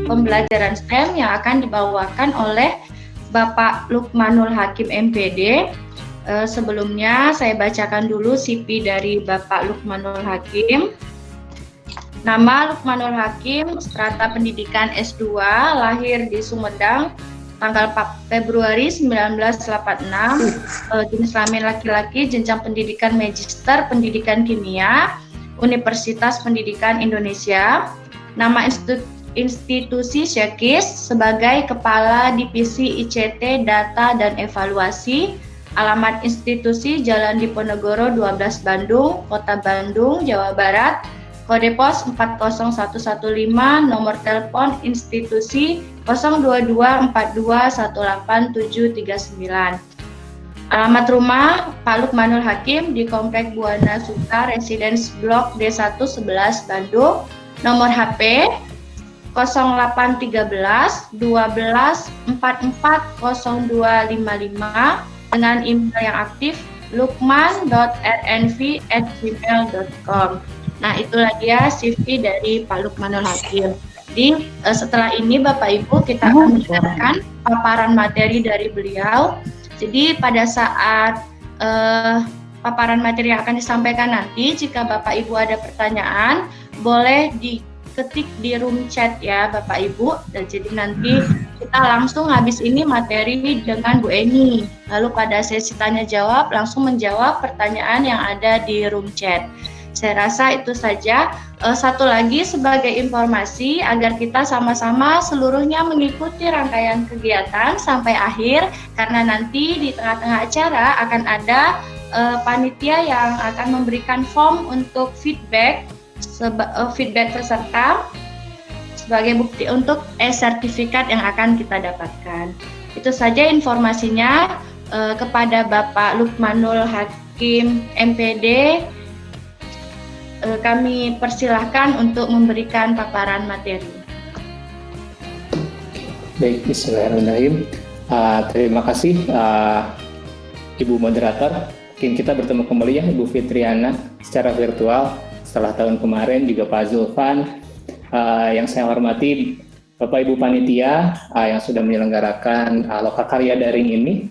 pembelajaran STEM yang akan dibawakan oleh Bapak Lukmanul Hakim MPD. Sebelumnya saya bacakan dulu CV dari Bapak Lukmanul Hakim. Nama Lukmanul Hakim, strata pendidikan S2, lahir di Sumedang, tanggal 4 Februari 1986, jenis kelamin laki-laki, jenjang pendidikan Magister Pendidikan Kimia, Universitas Pendidikan Indonesia. Nama institusi Syekis sebagai Kepala Divisi ICT Data dan Evaluasi. Alamat institusi Jalan Diponegoro 12 Bandung, Kota Bandung, Jawa Barat. Kode pos 40115, nomor telepon institusi 02242187739. Alamat rumah Pak Lukmanul Hakim di Komplek Buana Suta, Residence Blok D1 11 Bandung. Nomor HP 0813 12 44 0255 dengan email yang aktif lukman.rnv@gmail.com. Nah, itulah dia CV dari Pak Lukmanul Hakim. Jadi setelah ini Bapak Ibu kita akan mendengarkan paparan materi dari beliau. Jadi pada saat paparan materi yang akan disampaikan nanti, jika Bapak Ibu ada pertanyaan, boleh diketik di room chat ya Bapak Ibu. Dan jadi nanti kita langsung habis ini materi dengan Bu Eni. Lalu pada sesi tanya jawab langsung menjawab pertanyaan yang ada di room chat. Saya rasa itu saja. Satu lagi sebagai informasi agar kita sama-sama seluruhnya mengikuti rangkaian kegiatan sampai akhir, karena nanti di tengah-tengah acara akan ada panitia yang akan memberikan form untuk feedback peserta sebagai bukti untuk sertifikat yang akan kita dapatkan. Itu saja informasinya. Kepada Bapak Lukmanul Hakim MPD, kami persilahkan untuk memberikan paparan materi. Baik, bismillahirrahmanirrahim. Terima kasih Ibu Moderator. Mungkin kita bertemu kembali ya Ibu Fitriana secara virtual setelah tahun kemarin, juga Pak Zulfan. Yang saya hormati Bapak Ibu Panitia yang sudah menyelenggarakan Lokakarya Daring ini,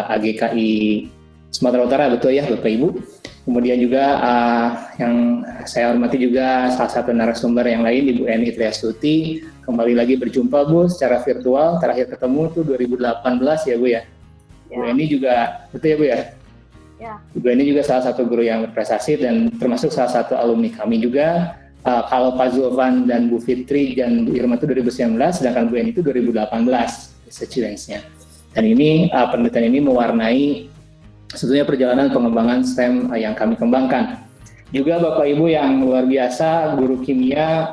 AGKI Sumatera Utara, betul ya Bapak Ibu. Kemudian juga yang saya hormati juga salah satu narasumber yang lain, Ibu Eni Triastuti. Kembali lagi berjumpa Bu secara virtual, terakhir ketemu tuh 2018 ya Bu ya. Bu Eni juga, betul ya Bu ya? Ya. Bu Eni juga salah satu guru yang berprestasi dan termasuk salah satu alumni kami juga. Kalau Pak Zulfan dan Bu Fitri dan Bu Irma itu 2019, sedangkan Bu Eni itu 2018 experience-nya. Dan ini penelitian ini mewarnai sebetulnya perjalanan pengembangan STEM yang kami kembangkan. Juga Bapak Ibu yang luar biasa, guru kimia,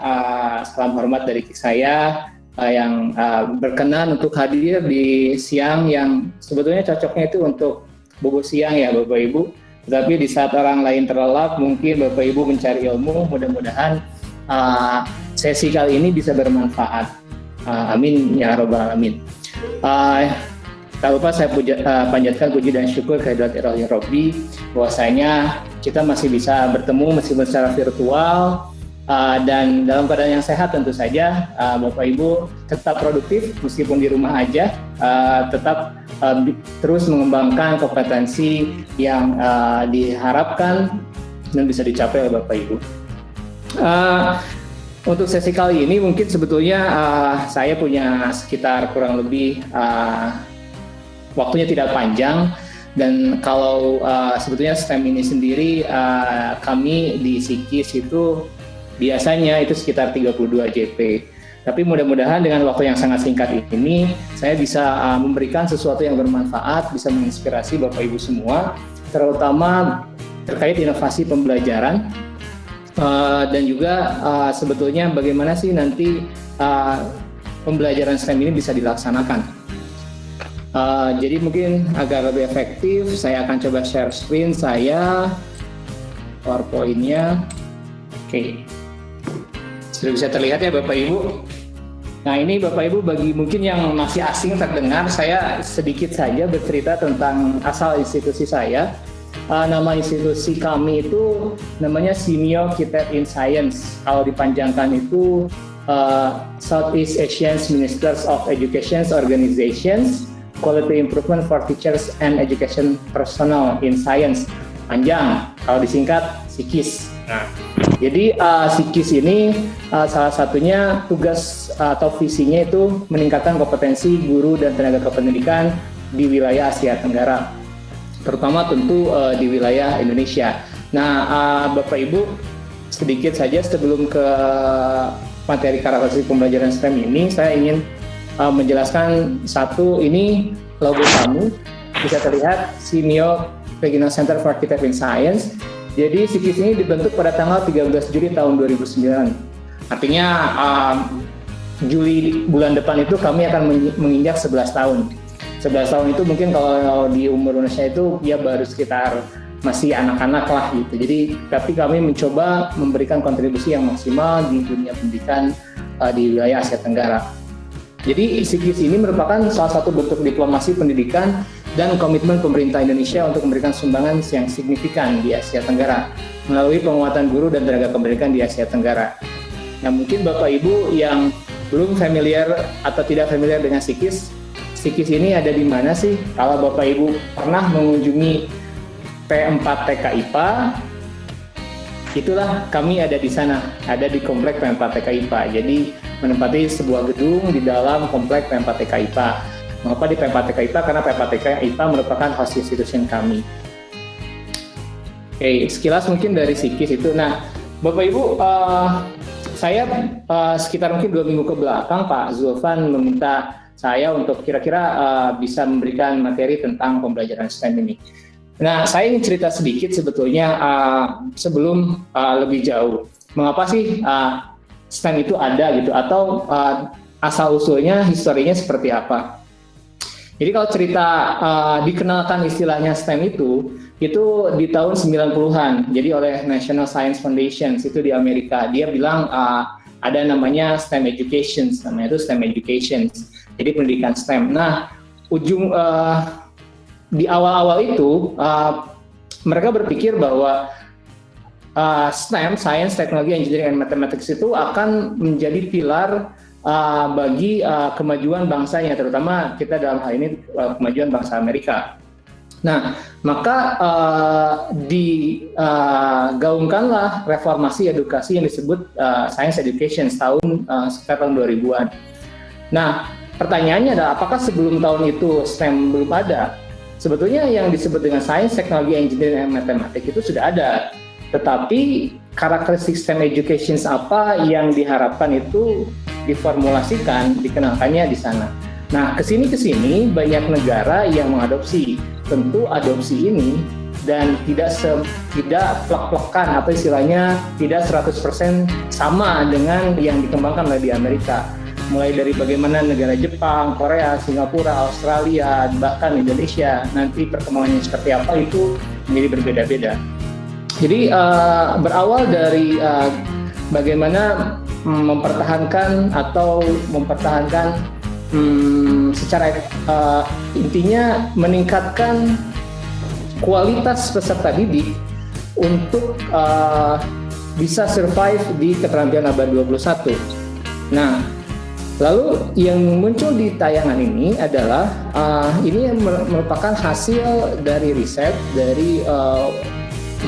salam hormat dari saya yang berkenan untuk hadir di siang yang sebetulnya cocoknya itu untuk bobo siang ya Bapak Ibu. Tetapi di saat orang lain terlelap, mungkin Bapak Ibu mencari ilmu, mudah-mudahan sesi kali ini bisa bermanfaat. Amin ya rabbal alamin. Tak lupa saya panjatkan puji dan syukur kehadirat Ilahi Robbi bahwasanya kita masih bisa bertemu meskipun secara virtual dan dalam keadaan yang sehat tentu saja. Bapak Ibu tetap produktif meskipun di rumah aja, tetap terus mengembangkan kompetensi yang diharapkan dan bisa dicapai oleh Bapak Ibu. Untuk sesi kali ini mungkin sebetulnya saya punya sekitar kurang lebih waktunya tidak panjang, dan kalau sebetulnya STEM ini sendiri kami di Sikis itu biasanya itu sekitar 32 JP. Tapi mudah-mudahan dengan waktu yang sangat singkat ini saya bisa memberikan sesuatu yang bermanfaat, bisa menginspirasi Bapak Ibu semua, terutama terkait inovasi pembelajaran dan juga sebetulnya bagaimana sih nanti pembelajaran STEM ini bisa dilaksanakan. Jadi mungkin agar lebih efektif, saya akan coba share screen saya, PowerPoint-nya. Oke, sudah bisa terlihat ya Bapak Ibu. Nah ini Bapak Ibu bagi mungkin yang masih asing terdengar, saya sedikit saja bercerita tentang asal institusi saya. Nama institusi kami itu namanya Simio Kitab in Science. Kalau dipanjangkan itu Southeast Asian Ministers of Education Organizations Quality Improvement for Teachers and Education Personnel in Science, panjang, kalau disingkat SIKIS. Nah, jadi SIKIS ini salah satunya tugas atau visinya itu meningkatkan kompetensi guru dan tenaga kependidikan di wilayah Asia Tenggara, terutama tentu di wilayah Indonesia. Nah, Bapak Ibu, sedikit saja sebelum ke materi karakteristik pembelajaran STEM ini, saya ingin menjelaskan satu, ini logo kami, bisa terlihat Simeo Regional Center for Architecture and Science. Jadi SIKIS ini dibentuk pada tanggal 13 Juli tahun 2009. Artinya Juli bulan depan itu kami akan menginjak 11 tahun. 11 tahun itu mungkin kalau di umur Indonesia itu ya baru sekitar masih anak-anak lah gitu. Jadi tapi kami mencoba memberikan kontribusi yang maksimal di dunia pendidikan di wilayah Asia Tenggara. Jadi SIKIS ini merupakan salah satu bentuk diplomasi pendidikan dan komitmen pemerintah Indonesia untuk memberikan sumbangan yang signifikan di Asia Tenggara melalui penguatan guru dan tenaga pendidikan di Asia Tenggara. Nah, mungkin Bapak Ibu yang belum familiar atau tidak familiar dengan SIKIS ini ada di mana sih? Kalau Bapak Ibu pernah mengunjungi P4 TK IPA, itulah kami ada di sana, ada di komplek P4 TK IPA. Jadi menempati sebuah gedung di dalam komplek P4 TK IPA. Mengapa di P4 TK IPA? Karena P4 TK IPA merupakan host institution kami. Oke, sekilas mungkin dari SIKIS itu. Nah, Bapak Ibu, saya sekitar mungkin 2 minggu ke belakang Pak Zulfan meminta saya untuk kira-kira bisa memberikan materi tentang pembelajaran STEM ini. Nah, saya ingin cerita sedikit sebetulnya sebelum lebih jauh. Mengapa sih STEM itu ada gitu, atau asal-usulnya, historinya seperti apa? Jadi kalau cerita dikenalkan istilahnya STEM itu di tahun 90-an, jadi oleh National Science Foundation itu di Amerika. Dia bilang ada namanya STEM Education, namanya itu STEM Education, jadi pendidikan STEM. Nah, di awal-awal itu mereka berpikir bahwa STEM, Science, Technology, Engineering, and Mathematics itu akan menjadi pilar bagi kemajuan bangsanya, terutama kita dalam hal ini kemajuan bangsa Amerika. Nah, maka digaungkanlah reformasi edukasi yang disebut Science Education sekitar tahun 2000-an. Nah, pertanyaannya adalah apakah sebelum tahun itu STEM belum ada? Sebetulnya yang disebut dengan Science, Technology, Engineering, and Mathematics itu sudah ada. Tetapi karakteristik STEM Education apa yang diharapkan itu diformulasikan, dikenalkannya di sana. Nah, kesini banyak negara yang mengadopsi. Tentu adopsi ini dan tidak plek-plekan atau istilahnya tidak 100% sama dengan yang dikembangkan oleh di Amerika. Mulai dari bagaimana negara Jepang, Korea, Singapura, Australia, bahkan Indonesia, nanti perkembangannya seperti apa itu menjadi berbeda-beda. Jadi berawal dari bagaimana mempertahankan secara intinya meningkatkan kualitas peserta didik untuk bisa survive di keterampilan abad 21. Nah, lalu yang muncul di tayangan ini adalah ini merupakan hasil dari riset dari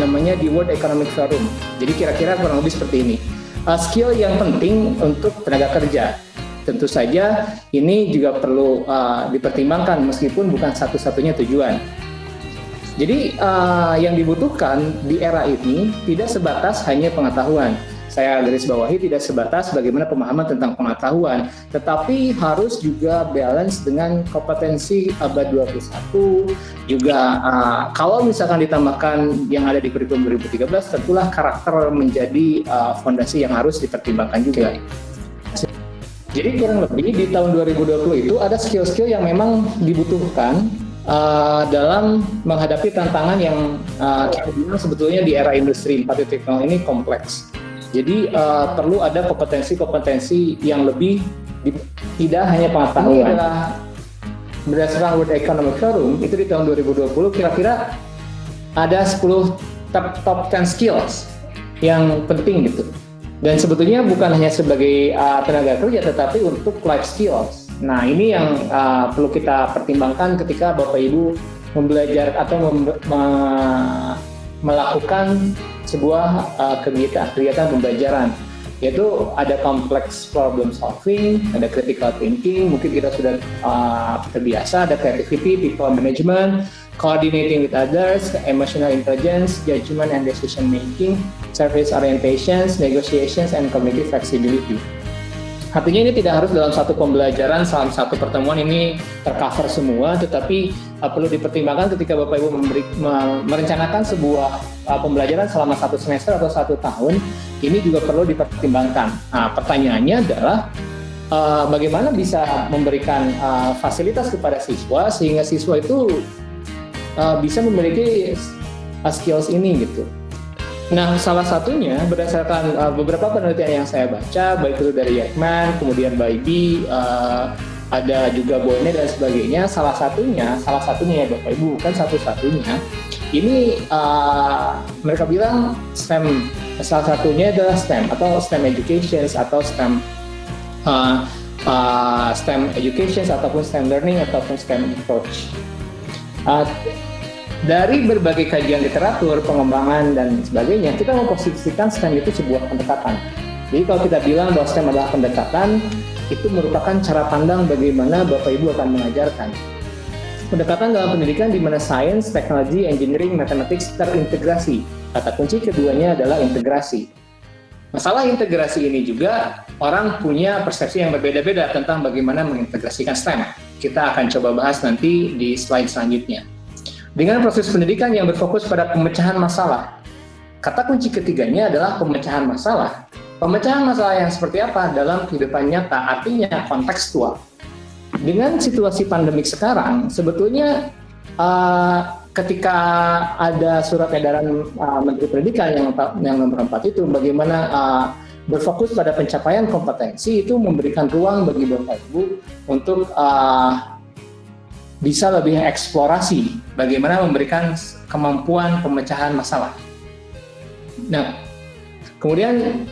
namanya di World Economic Forum. Jadi kira-kira kurang lebih seperti ini. Skill yang penting untuk tenaga kerja. Tentu saja ini juga perlu dipertimbangkan meskipun bukan satu-satunya tujuan. Jadi yang dibutuhkan di era ini tidak sebatas hanya pengetahuan. Saya garis bawahi tidak sebatas bagaimana pemahaman tentang pengetahuan, tetapi harus juga balance dengan kompetensi abad 21. Juga kalau misalkan ditambahkan yang ada di kurikulum 2013, tentulah karakter menjadi fondasi yang harus dipertimbangkan juga. Jadi kurang lebih di tahun 2020 itu ada skill-skill yang memang dibutuhkan dalam menghadapi tantangan yang kita bilang sebetulnya di era industri 4.0 ini kompleks. Jadi perlu ada kompetensi yang lebih tidak hanya pengetahuan. Ini adalah berdasarkan World Economic Forum itu di tahun 2020 kira-kira ada 10 top 10 skills yang penting gitu. Dan sebetulnya bukan hanya sebagai tenaga kerja, tetapi untuk life skills. Nah, ini yang perlu kita pertimbangkan ketika Bapak Ibu membelajar atau melakukan sebuah kegiatan pembelajaran, yaitu ada complex problem solving, ada critical thinking, mungkin kita sudah terbiasa, ada creativity, people management, coordinating with others, emotional intelligence, judgment and decision making, service orientations, negotiations, and cognitive flexibility. Artinya ini tidak harus dalam satu pembelajaran, dalam satu pertemuan ini tercover semua, tetapi perlu dipertimbangkan ketika Bapak Ibu merencanakan sebuah pembelajaran selama 1 semester atau 1 tahun, ini juga perlu dipertimbangkan. Nah, pertanyaannya adalah bagaimana bisa memberikan fasilitas kepada siswa sehingga siswa itu bisa memiliki skills ini gitu. Nah, salah satunya berdasarkan beberapa penelitian yang saya baca, baik itu dari Ekman, kemudian Baibi, ada juga Boyne dan sebagainya. Salah satunya ya Bapak Ibu, bukan satu-satunya. Ini mereka bilang STEM, salah satunya adalah STEM atau STEM Education atau STEM Education ataupun STEM Learning ataupun STEM Approach. Dari berbagai kajian literatur, pengembangan, dan sebagainya, kita memposisikan STEM itu sebuah pendekatan. Jadi kalau kita bilang bahwa STEM adalah pendekatan, itu merupakan cara pandang bagaimana Bapak Ibu akan mengajarkan. Pendekatan dalam pendidikan di mana sains, teknologi, engineering, mathematics terintegrasi. Kata kunci keduanya adalah integrasi. Masalah integrasi ini juga orang punya persepsi yang berbeda-beda tentang bagaimana mengintegrasikan STEM. Kita akan coba bahas nanti di slide selanjutnya. Dengan proses pendidikan yang berfokus pada pemecahan masalah. Kata kunci ketiganya adalah pemecahan masalah. Pemecahan masalah yang seperti apa dalam kehidupan nyata, artinya kontekstual. Dengan situasi pandemik sekarang, sebetulnya ketika ada surat edaran Menteri Pendidikan yang nomor 4 itu, bagaimana berfokus pada pencapaian kompetensi, itu memberikan ruang bagi Bapak Ibu untuk bisa lebih eksplorasi bagaimana memberikan kemampuan pemecahan masalah. Nah, kemudian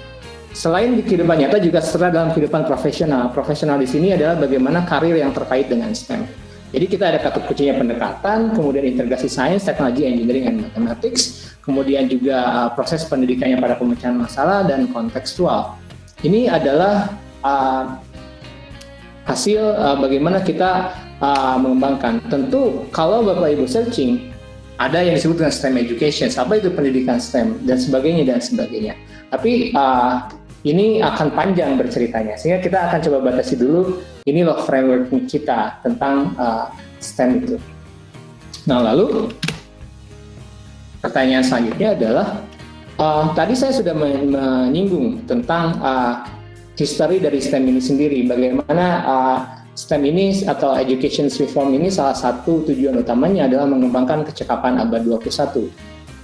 selain di kehidupan nyata juga setelah dalam kehidupan profesional. Profesional di sini adalah bagaimana karir yang terkait dengan STEM. Jadi kita ada kata kuncinya pendekatan, kemudian integrasi sains, teknologi, engineering, and mathematics, kemudian juga proses pendidikannya pada pemecahan masalah dan kontekstual. Ini adalah hasil bagaimana kita mengembangkan. Tentu kalau Bapak Ibu searching, ada yang disebut dengan STEM Education, apa itu pendidikan STEM dan sebagainya. Tapi ini akan panjang berceritanya, sehingga kita akan coba batasi dulu. Ini loh framework kita tentang STEM itu. Nah, lalu pertanyaan selanjutnya adalah tadi saya sudah menyinggung tentang history dari STEM ini sendiri, bagaimana STEM ini atau Education Reform ini salah satu tujuan utamanya adalah mengembangkan kecakapan abad 21.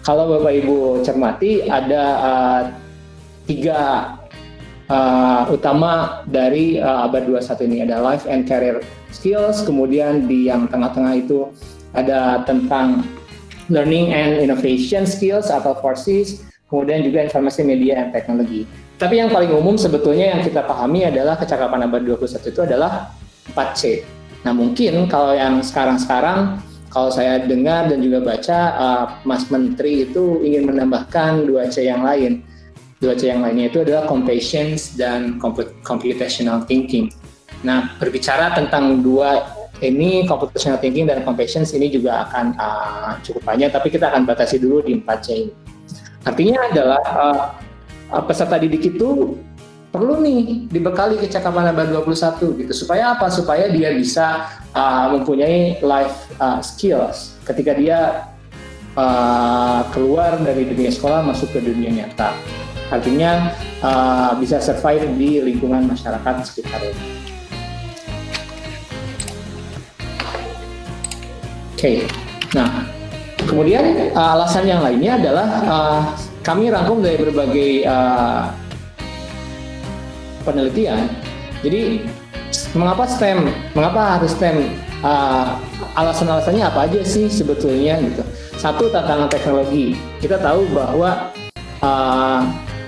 Kalau Bapak Ibu cermati, ada 3 utama dari abad 21 ini. Ada life and career skills, kemudian di yang tengah-tengah itu ada tentang learning and innovation skills atau forces, kemudian juga informasi media and teknologi. Tapi yang paling umum sebetulnya yang kita pahami adalah kecakapan abad 21 itu adalah 4C. Nah, mungkin kalau yang sekarang-sekarang, kalau saya dengar dan juga baca, Mas Menteri itu ingin menambahkan 2C yang lain. 2C yang lainnya itu adalah compassion dan computational thinking. Nah, berbicara tentang 2 ini, computational thinking dan compassion ini juga akan cukup banyak, tapi kita akan batasi dulu di 4C ini. Artinya adalah peserta didik itu perlu nih dibekali kecakapan abad 21 gitu. Supaya apa? Supaya dia bisa mempunyai life skills ketika dia keluar dari dunia sekolah masuk ke dunia nyata. Artinya bisa survive di lingkungan masyarakat sekitarnya. Oke. Nah, kemudian alasan yang lainnya adalah kami rangkum dari berbagai penelitian. Jadi mengapa STEM? Mengapa harus STEM? Alasan-alasannya apa aja sih sebetulnya gitu. Satu, tantangan teknologi. Kita tahu bahwa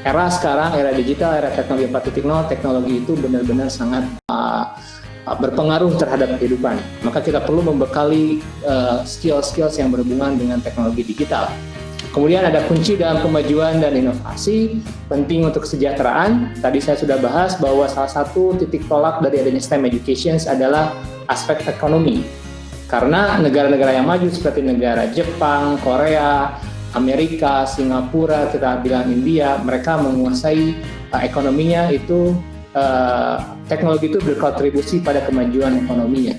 era sekarang, era digital, era teknologi 4.0, teknologi itu benar-benar sangat berpengaruh terhadap kehidupan. Maka kita perlu membekali skill-skills yang berhubungan dengan teknologi digital. Kemudian ada kunci dalam kemajuan dan inovasi, penting untuk kesejahteraan. Tadi saya sudah bahas bahwa salah satu titik tolak dari adanya STEM education adalah aspek ekonomi. Karena negara-negara yang maju seperti negara Jepang, Korea, Amerika, Singapura, kita bilang India, mereka menguasai ekonominya itu, teknologi itu berkontribusi pada kemajuan ekonominya.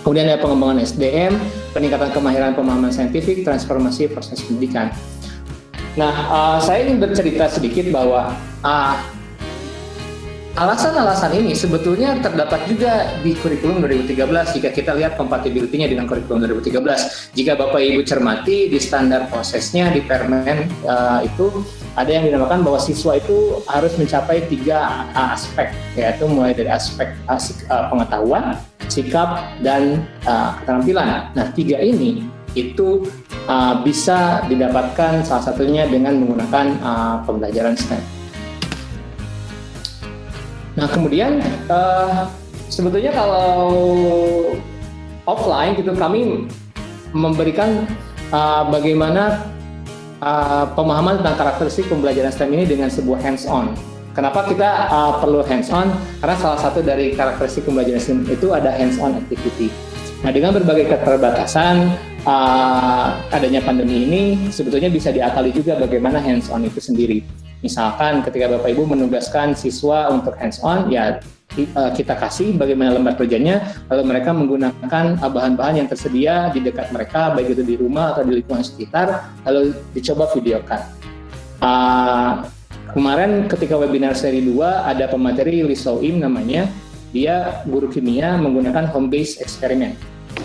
Kemudian ada pengembangan SDM, peningkatan kemahiran pemahaman saintifik, transformasi proses pendidikan. Nah, saya ingin bercerita sedikit bahwa alasan-alasan ini sebetulnya terdapat juga di kurikulum 2013 jika kita lihat compatibility-nya dengan kurikulum 2013. Jika Bapak Ibu cermati di standar prosesnya di Permen itu ada yang dinamakan bahwa siswa itu harus mencapai 3 aspek, yaitu mulai dari aspek pengetahuan, sikap, dan keterampilan. Nah, 3 ini itu bisa didapatkan salah satunya dengan menggunakan pembelajaran STEM. Nah, kemudian sebetulnya kalau offline gitu kami memberikan bagaimana pemahaman tentang karakteristik pembelajaran STEM ini dengan sebuah hands-on. Kenapa kita perlu hands-on? Karena salah satu dari karakteristik pembelajaran STEM itu ada hands-on activity. Nah, dengan berbagai keterbatasan adanya pandemi ini sebetulnya bisa diakali juga bagaimana hands-on itu sendiri. Misalkan ketika Bapak Ibu menugaskan siswa untuk hands-on, ya kita kasih bagaimana lembar kerjanya, lalu mereka menggunakan bahan-bahan yang tersedia di dekat mereka, baik itu di rumah atau di lingkungan sekitar, lalu dicoba videokan. Kemarin ketika webinar seri 2 ada pemateri Lee So-im namanya, dia guru kimia menggunakan home-based eksperimen.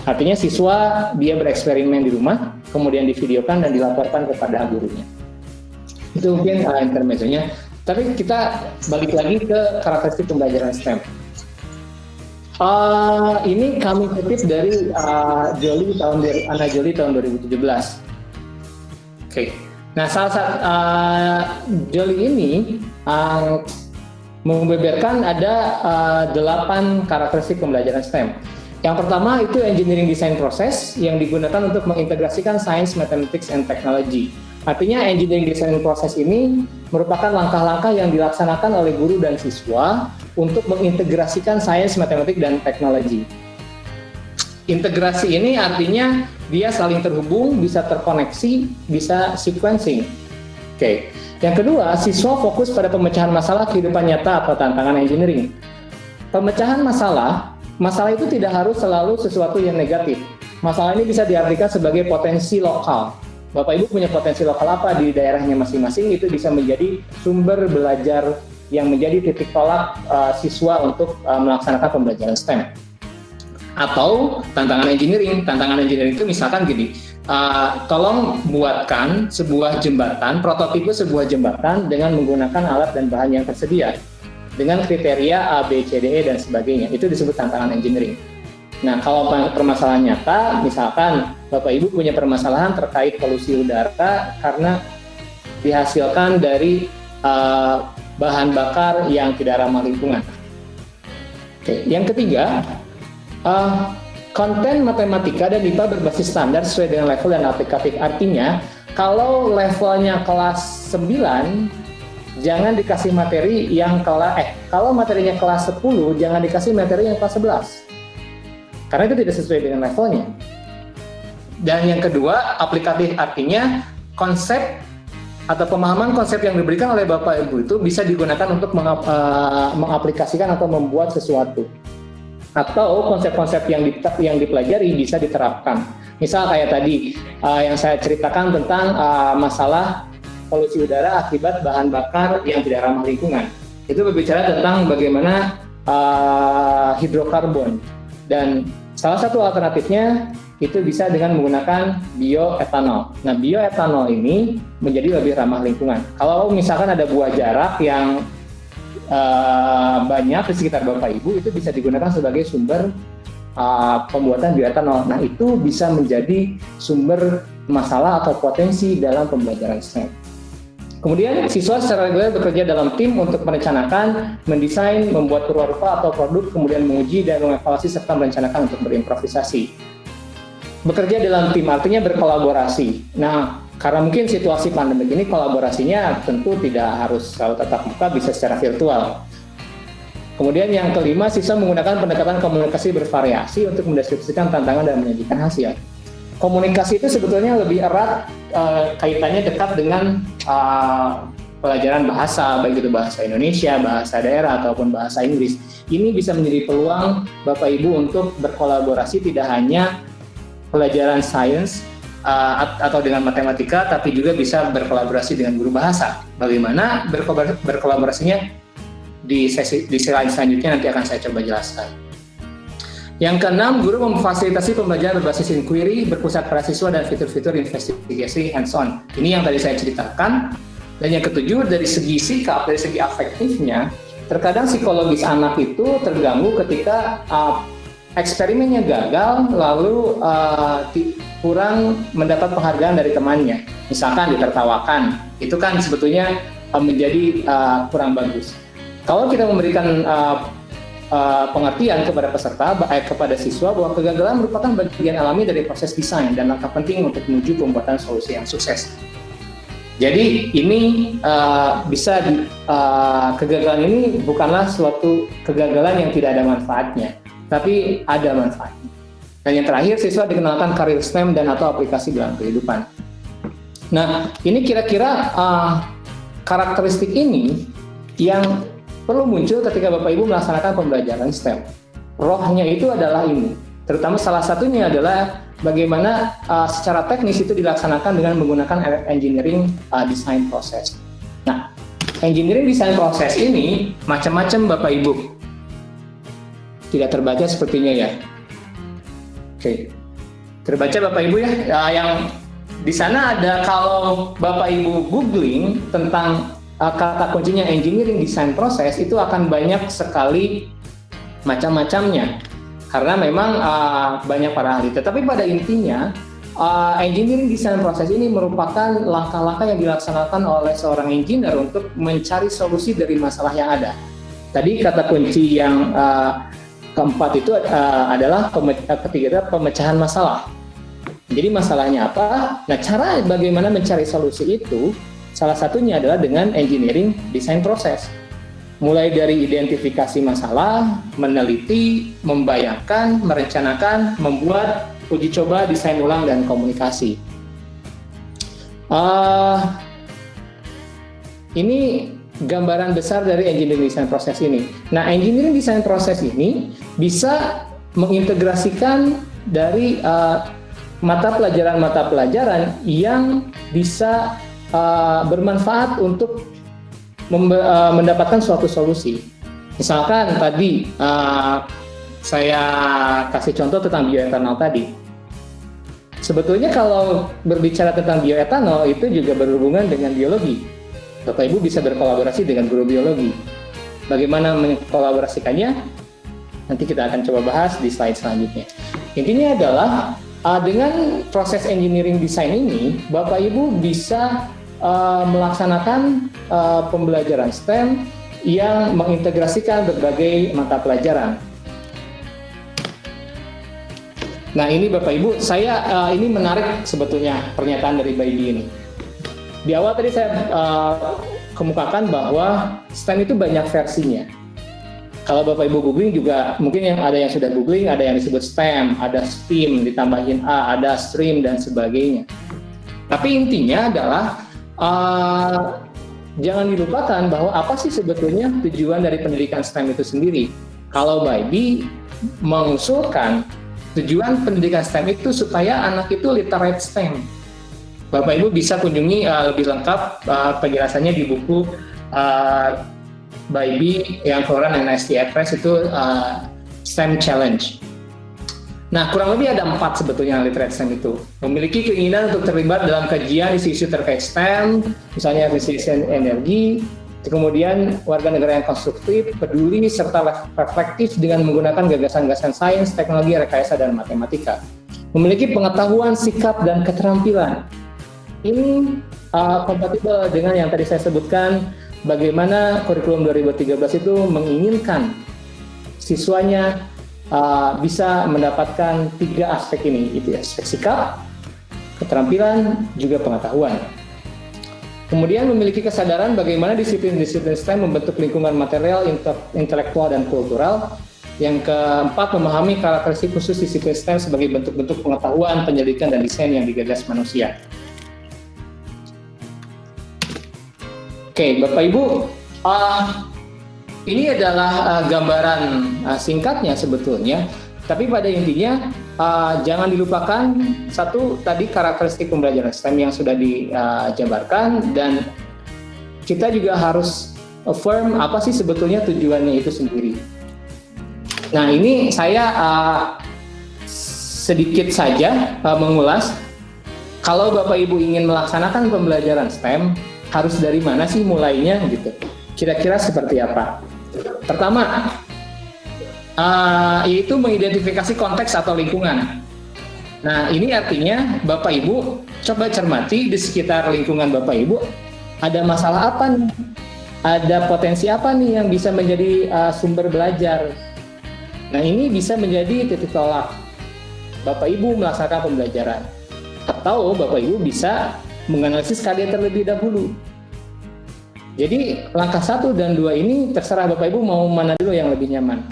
Artinya siswa dia bereksperimen di rumah, kemudian divideokan dan dilaporkan kepada gurunya. Itu mungkin intermezzonya. Tapi kita balik lagi ke karakteristik pembelajaran STEM. Ini kami kutip dari Anna Jolie tahun 2017. Oke. Nah, salah satu Jolie ini membeberkan ada 8 karakteristik pembelajaran STEM. Yang pertama itu engineering design process yang digunakan untuk mengintegrasikan science, mathematics, and technology. Artinya engineering design process ini merupakan langkah-langkah yang dilaksanakan oleh guru dan siswa untuk mengintegrasikan sains, matematik, dan teknologi. Integrasi ini artinya dia saling terhubung, bisa terkoneksi, bisa sequencing. Oke. Yang kedua, siswa fokus pada pemecahan masalah kehidupan nyata atau tantangan engineering. Pemecahan masalah itu tidak harus selalu sesuatu yang negatif. Masalah ini bisa diartikan sebagai potensi lokal. Bapak Ibu punya potensi lokal apa di daerahnya masing-masing, itu bisa menjadi sumber belajar yang menjadi titik tolak siswa untuk melaksanakan pembelajaran STEM. Atau tantangan engineering itu misalkan gini, tolong buatkan sebuah jembatan, prototipe sebuah jembatan dengan menggunakan alat dan bahan yang tersedia dengan kriteria A, B, C, D, E dan sebagainya. Itu disebut tantangan engineering. Nah, kalau permasalahan nyata, misalkan Bapak Ibu punya permasalahan terkait polusi udara karena dihasilkan dari bahan bakar yang tidak ramah lingkungan. Oke. Yang ketiga, konten matematika dan IPA berbasis standar sesuai dengan level dan aplikatif. Artinya, kalau levelnya kelas 9, jangan dikasih materi yang kalau materinya kelas 10, jangan dikasih materi yang kelas 11. Karena itu tidak sesuai dengan levelnya. Dan yang kedua, aplikatif artinya konsep atau pemahaman konsep yang diberikan oleh Bapak Ibu itu bisa digunakan untuk mengaplikasikan atau membuat sesuatu. Atau konsep-konsep yang dipelajari bisa diterapkan. Misal kayak tadi yang saya ceritakan tentang masalah polusi udara akibat bahan bakar yang tidak ramah lingkungan. Itu berbicara tentang bagaimana hidrokarbon. Dan salah satu alternatifnya itu bisa dengan menggunakan bioetanol. Nah, bioetanol ini menjadi lebih ramah lingkungan. Kalau misalkan ada buah jarak yang banyak di sekitar Bapak Ibu, itu bisa digunakan sebagai sumber pembuatan bioetanol. Nah, itu bisa menjadi sumber masalah atau potensi dalam pembelajaran STEM. Kemudian siswa secara reguler bekerja dalam tim untuk merencanakan, mendesain, membuat rupa-rupa atau produk, kemudian menguji dan mengevaluasi serta merencanakan untuk berimprovisasi. Bekerja dalam tim artinya berkolaborasi. Nah, karena mungkin situasi pandemik ini kolaborasinya tentu tidak harus selalu tatap muka, bisa secara virtual. Kemudian yang kelima, siswa menggunakan pendekatan komunikasi bervariasi untuk mendeskripsikan tantangan dan menyajikan hasil. Komunikasi itu sebetulnya lebih erat kaitannya dekat dengan pelajaran bahasa, baik itu bahasa Indonesia, bahasa daerah, ataupun bahasa Inggris. Ini bisa menjadi peluang Bapak Ibu untuk berkolaborasi tidak hanya pelajaran sains atau dengan matematika, tapi juga bisa berkolaborasi dengan guru bahasa. Bagaimana berkolaborasinya di slide selanjutnya nanti akan saya coba jelaskan. Yang keenam, guru memfasilitasi pembelajaran berbasis inquiry, berpusat pada siswa dan fitur-fitur investigasi hands-on. Ini yang tadi saya ceritakan. Dan yang ketujuh, dari segi sikap, dari segi afektifnya, terkadang psikologis anak itu terganggu ketika eksperimennya gagal, lalu kurang mendapat penghargaan dari temannya. Misalkan ditertawakan, itu kan sebetulnya menjadi kurang bagus. Kalau kita memberikan pengertian kepada peserta, kepada siswa bahwa kegagalan merupakan bagian alami dari proses desain dan langkah penting untuk menuju pembuatan solusi yang sukses. Jadi ini kegagalan ini bukanlah suatu kegagalan yang tidak ada manfaatnya, tapi ada manfaatnya. Dan yang terakhir, siswa dikenalkan karir STEM dan atau aplikasi dalam kehidupan. Nah, ini kira-kira karakteristik ini yang perlu muncul ketika Bapak Ibu melaksanakan pembelajaran STEM. Rohnya itu adalah ini. Terutama salah satunya adalah bagaimana secara teknis itu dilaksanakan dengan menggunakan engineering design process. Nah, engineering design process ini macam-macam Bapak Ibu. Tidak terbaca sepertinya ya. Oke. Terbaca Bapak Ibu ya. Yang di sana ada, kalau Bapak Ibu googling tentang kata kuncinya engineering design process, itu akan banyak sekali macam-macamnya karena memang banyak para ahli. Tetapi pada intinya engineering design process ini merupakan langkah-langkah yang dilaksanakan oleh seorang engineer untuk mencari solusi dari masalah yang ada. Tadi kata kunci yang keempat itu adalah ketiga, pemecahan masalah. Jadi masalahnya apa? Nah, cara bagaimana mencari solusi itu salah satunya adalah dengan engineering design process. Mulai dari identifikasi masalah, meneliti, membayangkan, merencanakan, membuat uji coba, desain ulang, dan komunikasi. Ini gambaran besar dari engineering design process ini. Nah, engineering design process ini bisa mengintegrasikan dari mata pelajaran yang bisa bermanfaat untuk mendapatkan suatu solusi. Misalkan tadi saya kasih contoh tentang bioetanol tadi. Sebetulnya kalau berbicara tentang bioetanol itu juga berhubungan dengan biologi. Bapak Ibu bisa berkolaborasi dengan guru biologi. Bagaimana mengkolaborasikannya? Nanti kita akan coba bahas di slide selanjutnya. Intinya adalah dengan proses engineering design ini, Bapak Ibu bisa melaksanakan pembelajaran STEM yang mengintegrasikan berbagai mata pelajaran. Nah, ini Bapak Ibu, ini menarik sebetulnya pernyataan dari Baibi ini. Di awal tadi saya kemukakan bahwa STEM itu banyak versinya. Kalau Bapak Ibu googling juga, mungkin ada yang sudah googling, ada yang disebut STEM, ada STEAM, ditambahin A, ada STREAM, dan sebagainya. Tapi intinya adalah jangan dilupakan bahwa apa sih sebetulnya tujuan dari pendidikan STEM itu sendiri. Kalau Baibi mengusulkan tujuan pendidikan STEM itu supaya anak itu literate STEM. Bapak Ibu bisa kunjungi lebih lengkap penjelasannya di buku Baibi yang keluaran NIST Press itu STEM Challenge. Nah, kurang lebih ada 4 sebetulnya literate STEM itu. Memiliki keinginan untuk terlibat dalam kajian isu-isu terkait STEM, misalnya efisiensi energi, kemudian warga negara yang konstruktif, peduli, serta reflektif dengan menggunakan gagasan-gagasan sains, teknologi, rekayasa, dan matematika. Memiliki pengetahuan, sikap, dan keterampilan. Ini kompatibel dengan yang tadi saya sebutkan, bagaimana kurikulum 2013 itu menginginkan siswanya bisa mendapatkan 3 aspek ini, itu ya, aspek sikap, keterampilan, juga pengetahuan. Kemudian memiliki kesadaran bagaimana disiplin-disiplin STEM membentuk lingkungan material, intelektual, dan kultural. Yang keempat, memahami karakteristik khusus disiplin STEM sebagai bentuk-bentuk pengetahuan, penyelidikan, dan desain yang digagas manusia. Oke, Bapak Ibu, ini adalah gambaran singkatnya sebetulnya, tapi pada intinya jangan dilupakan satu tadi karakteristik pembelajaran STEM yang sudah dijabarkan, dan kita juga harus affirm apa sih sebetulnya tujuannya itu sendiri. Nah, ini saya sedikit saja mengulas. Kalau Bapak Ibu ingin melaksanakan pembelajaran STEM, harus dari mana sih mulainya gitu? Kira-kira seperti apa? Pertama, yaitu mengidentifikasi konteks atau lingkungan. Nah, ini artinya Bapak Ibu coba cermati di sekitar lingkungan Bapak Ibu, ada masalah apa nih? Ada potensi apa nih yang bisa menjadi sumber belajar? Nah, ini bisa menjadi titik tolak Bapak Ibu melaksanakan pembelajaran. Atau Bapak Ibu bisa menganalisis KD terlebih dahulu. Jadi langkah 1 dan 2 ini terserah Bapak Ibu mau mana dulu yang lebih nyaman.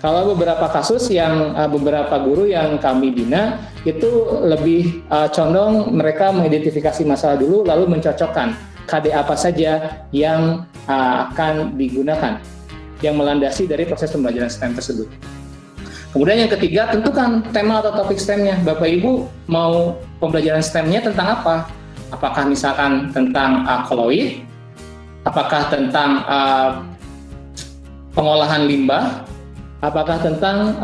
Kalau beberapa kasus yang beberapa guru yang kami bina itu lebih condong mereka mengidentifikasi masalah dulu lalu mencocokkan KD apa saja yang akan digunakan yang melandasi dari proses pembelajaran STEM tersebut. Kemudian yang ketiga, tentukan tema atau topik STEM-nya. Bapak Ibu mau pembelajaran STEM-nya tentang apa? Apakah misalkan tentang koloid? Apakah tentang pengolahan limbah? Apakah tentang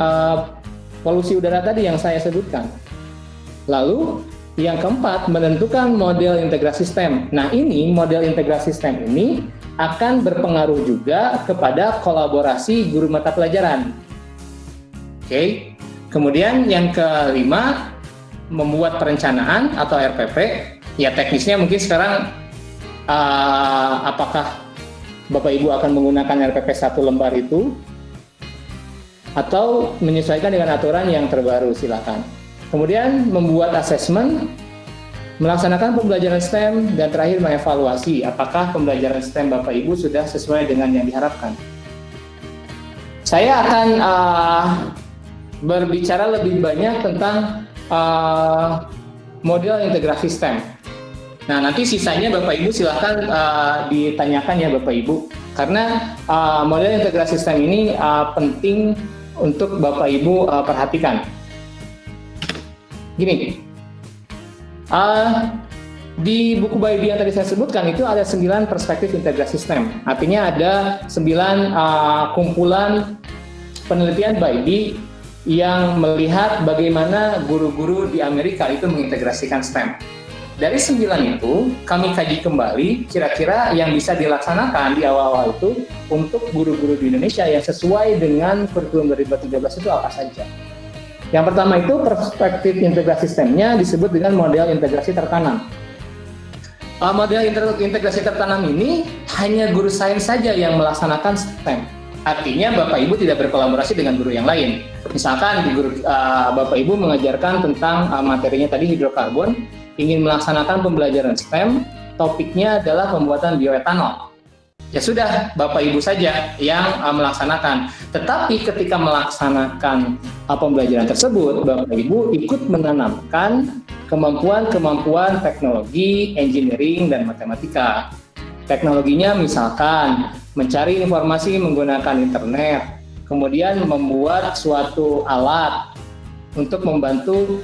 polusi udara tadi yang saya sebutkan? Lalu yang keempat, menentukan model integrasi STEM. Nah, ini model integrasi STEM ini akan berpengaruh juga kepada kolaborasi guru mata pelajaran. Oke. Kemudian yang kelima, membuat perencanaan atau RPP. Ya, teknisnya mungkin sekarang apakah Bapak Ibu akan menggunakan RPP 1 lembar itu atau menyesuaikan dengan aturan yang terbaru, silakan. Kemudian membuat asesmen, melaksanakan pembelajaran STEM, dan terakhir mengevaluasi apakah pembelajaran STEM Bapak Ibu sudah sesuai dengan yang diharapkan. Saya akan berbicara lebih banyak tentang model integrasi STEM. Nah, nanti sisanya Bapak Ibu silakan ditanyakan ya Bapak Ibu, karena model integrasi STEM ini penting untuk Bapak Ibu perhatikan. Gini, di buku Baibi yang tadi saya sebutkan itu ada 9 perspektif integrasi STEM. Artinya ada 9 kumpulan penelitian Baibi yang melihat bagaimana guru-guru di Amerika itu mengintegrasikan STEM. Dari 9 itu, kami kaji kembali kira-kira yang bisa dilaksanakan di awal-awal itu untuk guru-guru di Indonesia yang sesuai dengan kurikulum 2013 itu apa saja. Yang pertama itu perspektif integrasi STEM-nya disebut dengan model integrasi tertanam. Model integrasi tertanam ini hanya guru sains saja yang melaksanakan STEM. Artinya Bapak Ibu tidak berkolaborasi dengan guru yang lain. Misalkan di guru Bapak Ibu mengajarkan tentang materinya tadi hidrokarbon, ingin melaksanakan pembelajaran STEM, topiknya adalah pembuatan bioetanol. Ya sudah, Bapak Ibu saja yang melaksanakan. Tetapi ketika melaksanakan pembelajaran tersebut, Bapak Ibu ikut menanamkan kemampuan-kemampuan teknologi, engineering, dan matematika. Teknologinya misalkan mencari informasi menggunakan internet, kemudian membuat suatu alat untuk membantu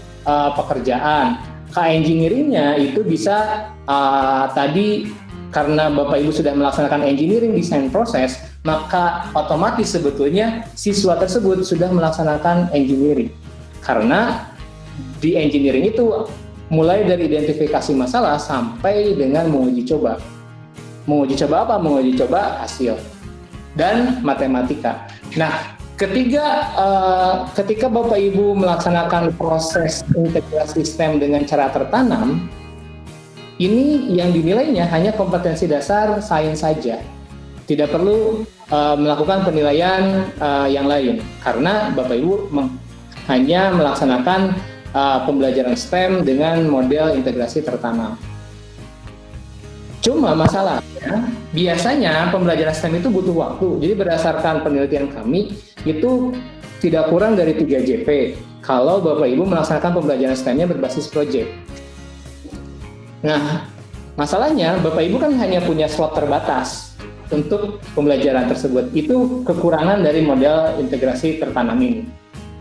pekerjaan. Engineering-nya itu bisa tadi karena Bapak Ibu sudah melaksanakan engineering design proses, maka otomatis sebetulnya siswa tersebut sudah melaksanakan engineering. Karena di engineering itu mulai dari identifikasi masalah sampai dengan menguji coba. Menguji coba apa? Menguji coba hasil. Dan matematika. Nah, ketika Bapak Ibu melaksanakan proses integrasi STEM dengan cara tertanam, ini yang dinilainya hanya kompetensi dasar sains saja. Tidak perlu melakukan penilaian yang lain, karena Bapak Ibu hanya melaksanakan pembelajaran STEM dengan model integrasi tertanam. Cuma masalahnya, biasanya pembelajaran STEM itu butuh waktu. Jadi berdasarkan penelitian kami, itu tidak kurang dari 3 JP kalau Bapak Ibu melaksanakan pembelajaran STEM-nya berbasis proyek. Nah, masalahnya Bapak Ibu kan hanya punya slot terbatas untuk pembelajaran tersebut. Itu kekurangan dari model integrasi tertanam ini.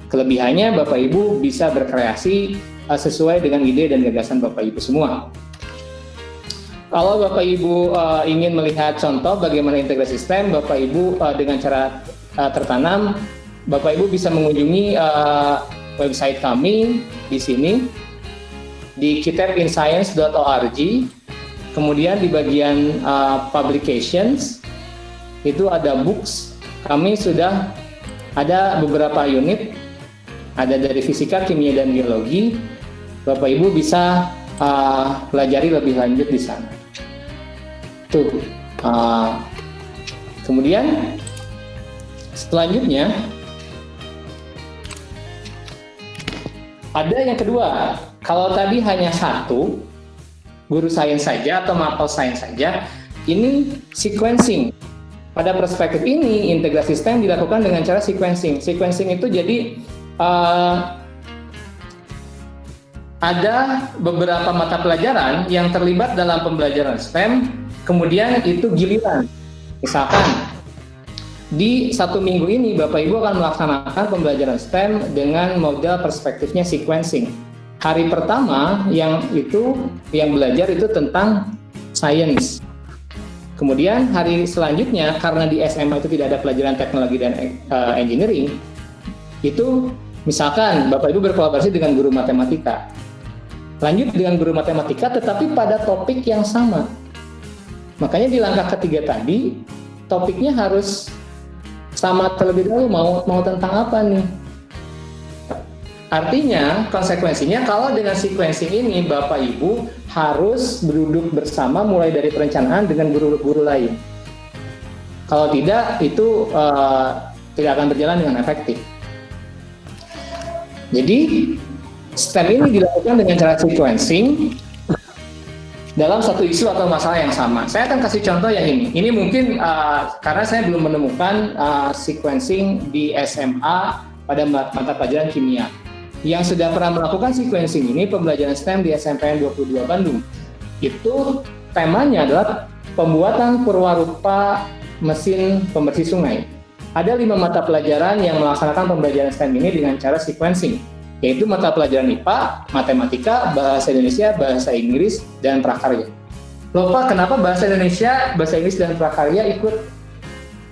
Kelebihannya Bapak Ibu bisa berkreasi sesuai dengan ide dan gagasan Bapak Ibu semua. Kalau Bapak Ibu ingin melihat contoh bagaimana integrasi STEM, Bapak Ibu dengan cara tertanam, Bapak Ibu bisa mengunjungi website kami di sini di kitabinscience.org. Kemudian di bagian publications itu ada books. Kami sudah ada beberapa unit, ada dari fisika, kimia, dan biologi. Bapak Ibu bisa pelajari lebih lanjut di sana. Tuh. Kemudian selanjutnya ada yang kedua. Kalau tadi hanya satu guru sains saja atau mapel sains saja, ini sequencing. Pada perspektif ini, integrasi STEM dilakukan dengan cara sequencing. Sequencing itu jadi ada beberapa mata pelajaran yang terlibat dalam pembelajaran STEM, kemudian itu giliran. Misalkan, di 1 minggu ini Bapak Ibu akan melaksanakan pembelajaran STEM dengan model perspektifnya sequencing. Hari pertama yang belajar itu tentang sains. Kemudian hari selanjutnya karena di SMA itu tidak ada pelajaran teknologi dan engineering, itu misalkan Bapak Ibu berkolaborasi dengan guru matematika. Lanjut dengan guru matematika tetapi pada topik yang sama. Makanya di langkah ketiga tadi topiknya harus sama terlebih dahulu, mau tentang apa nih? Artinya, konsekuensinya kalau dengan sequencing ini Bapak Ibu harus duduk bersama mulai dari perencanaan dengan guru-guru lain. Kalau tidak, itu tidak akan berjalan dengan efektif. Jadi, STEM ini dilakukan dengan cara sequencing dalam satu isu atau masalah yang sama. Saya akan kasih contoh yang ini. Ini mungkin karena saya belum menemukan sequencing di SMA pada mata pelajaran kimia. Yang sudah pernah melakukan sequencing ini pembelajaran STEM di SMPN 22 Bandung. Itu temanya adalah pembuatan perwarupa mesin pembersih sungai. Ada 5 mata pelajaran yang melaksanakan pembelajaran STEM ini dengan cara sequencing, yaitu mata pelajaran IPA, matematika, bahasa Indonesia, bahasa Inggris, dan prakarya. Loh Pak, kenapa bahasa Indonesia, bahasa Inggris, dan prakarya ikut?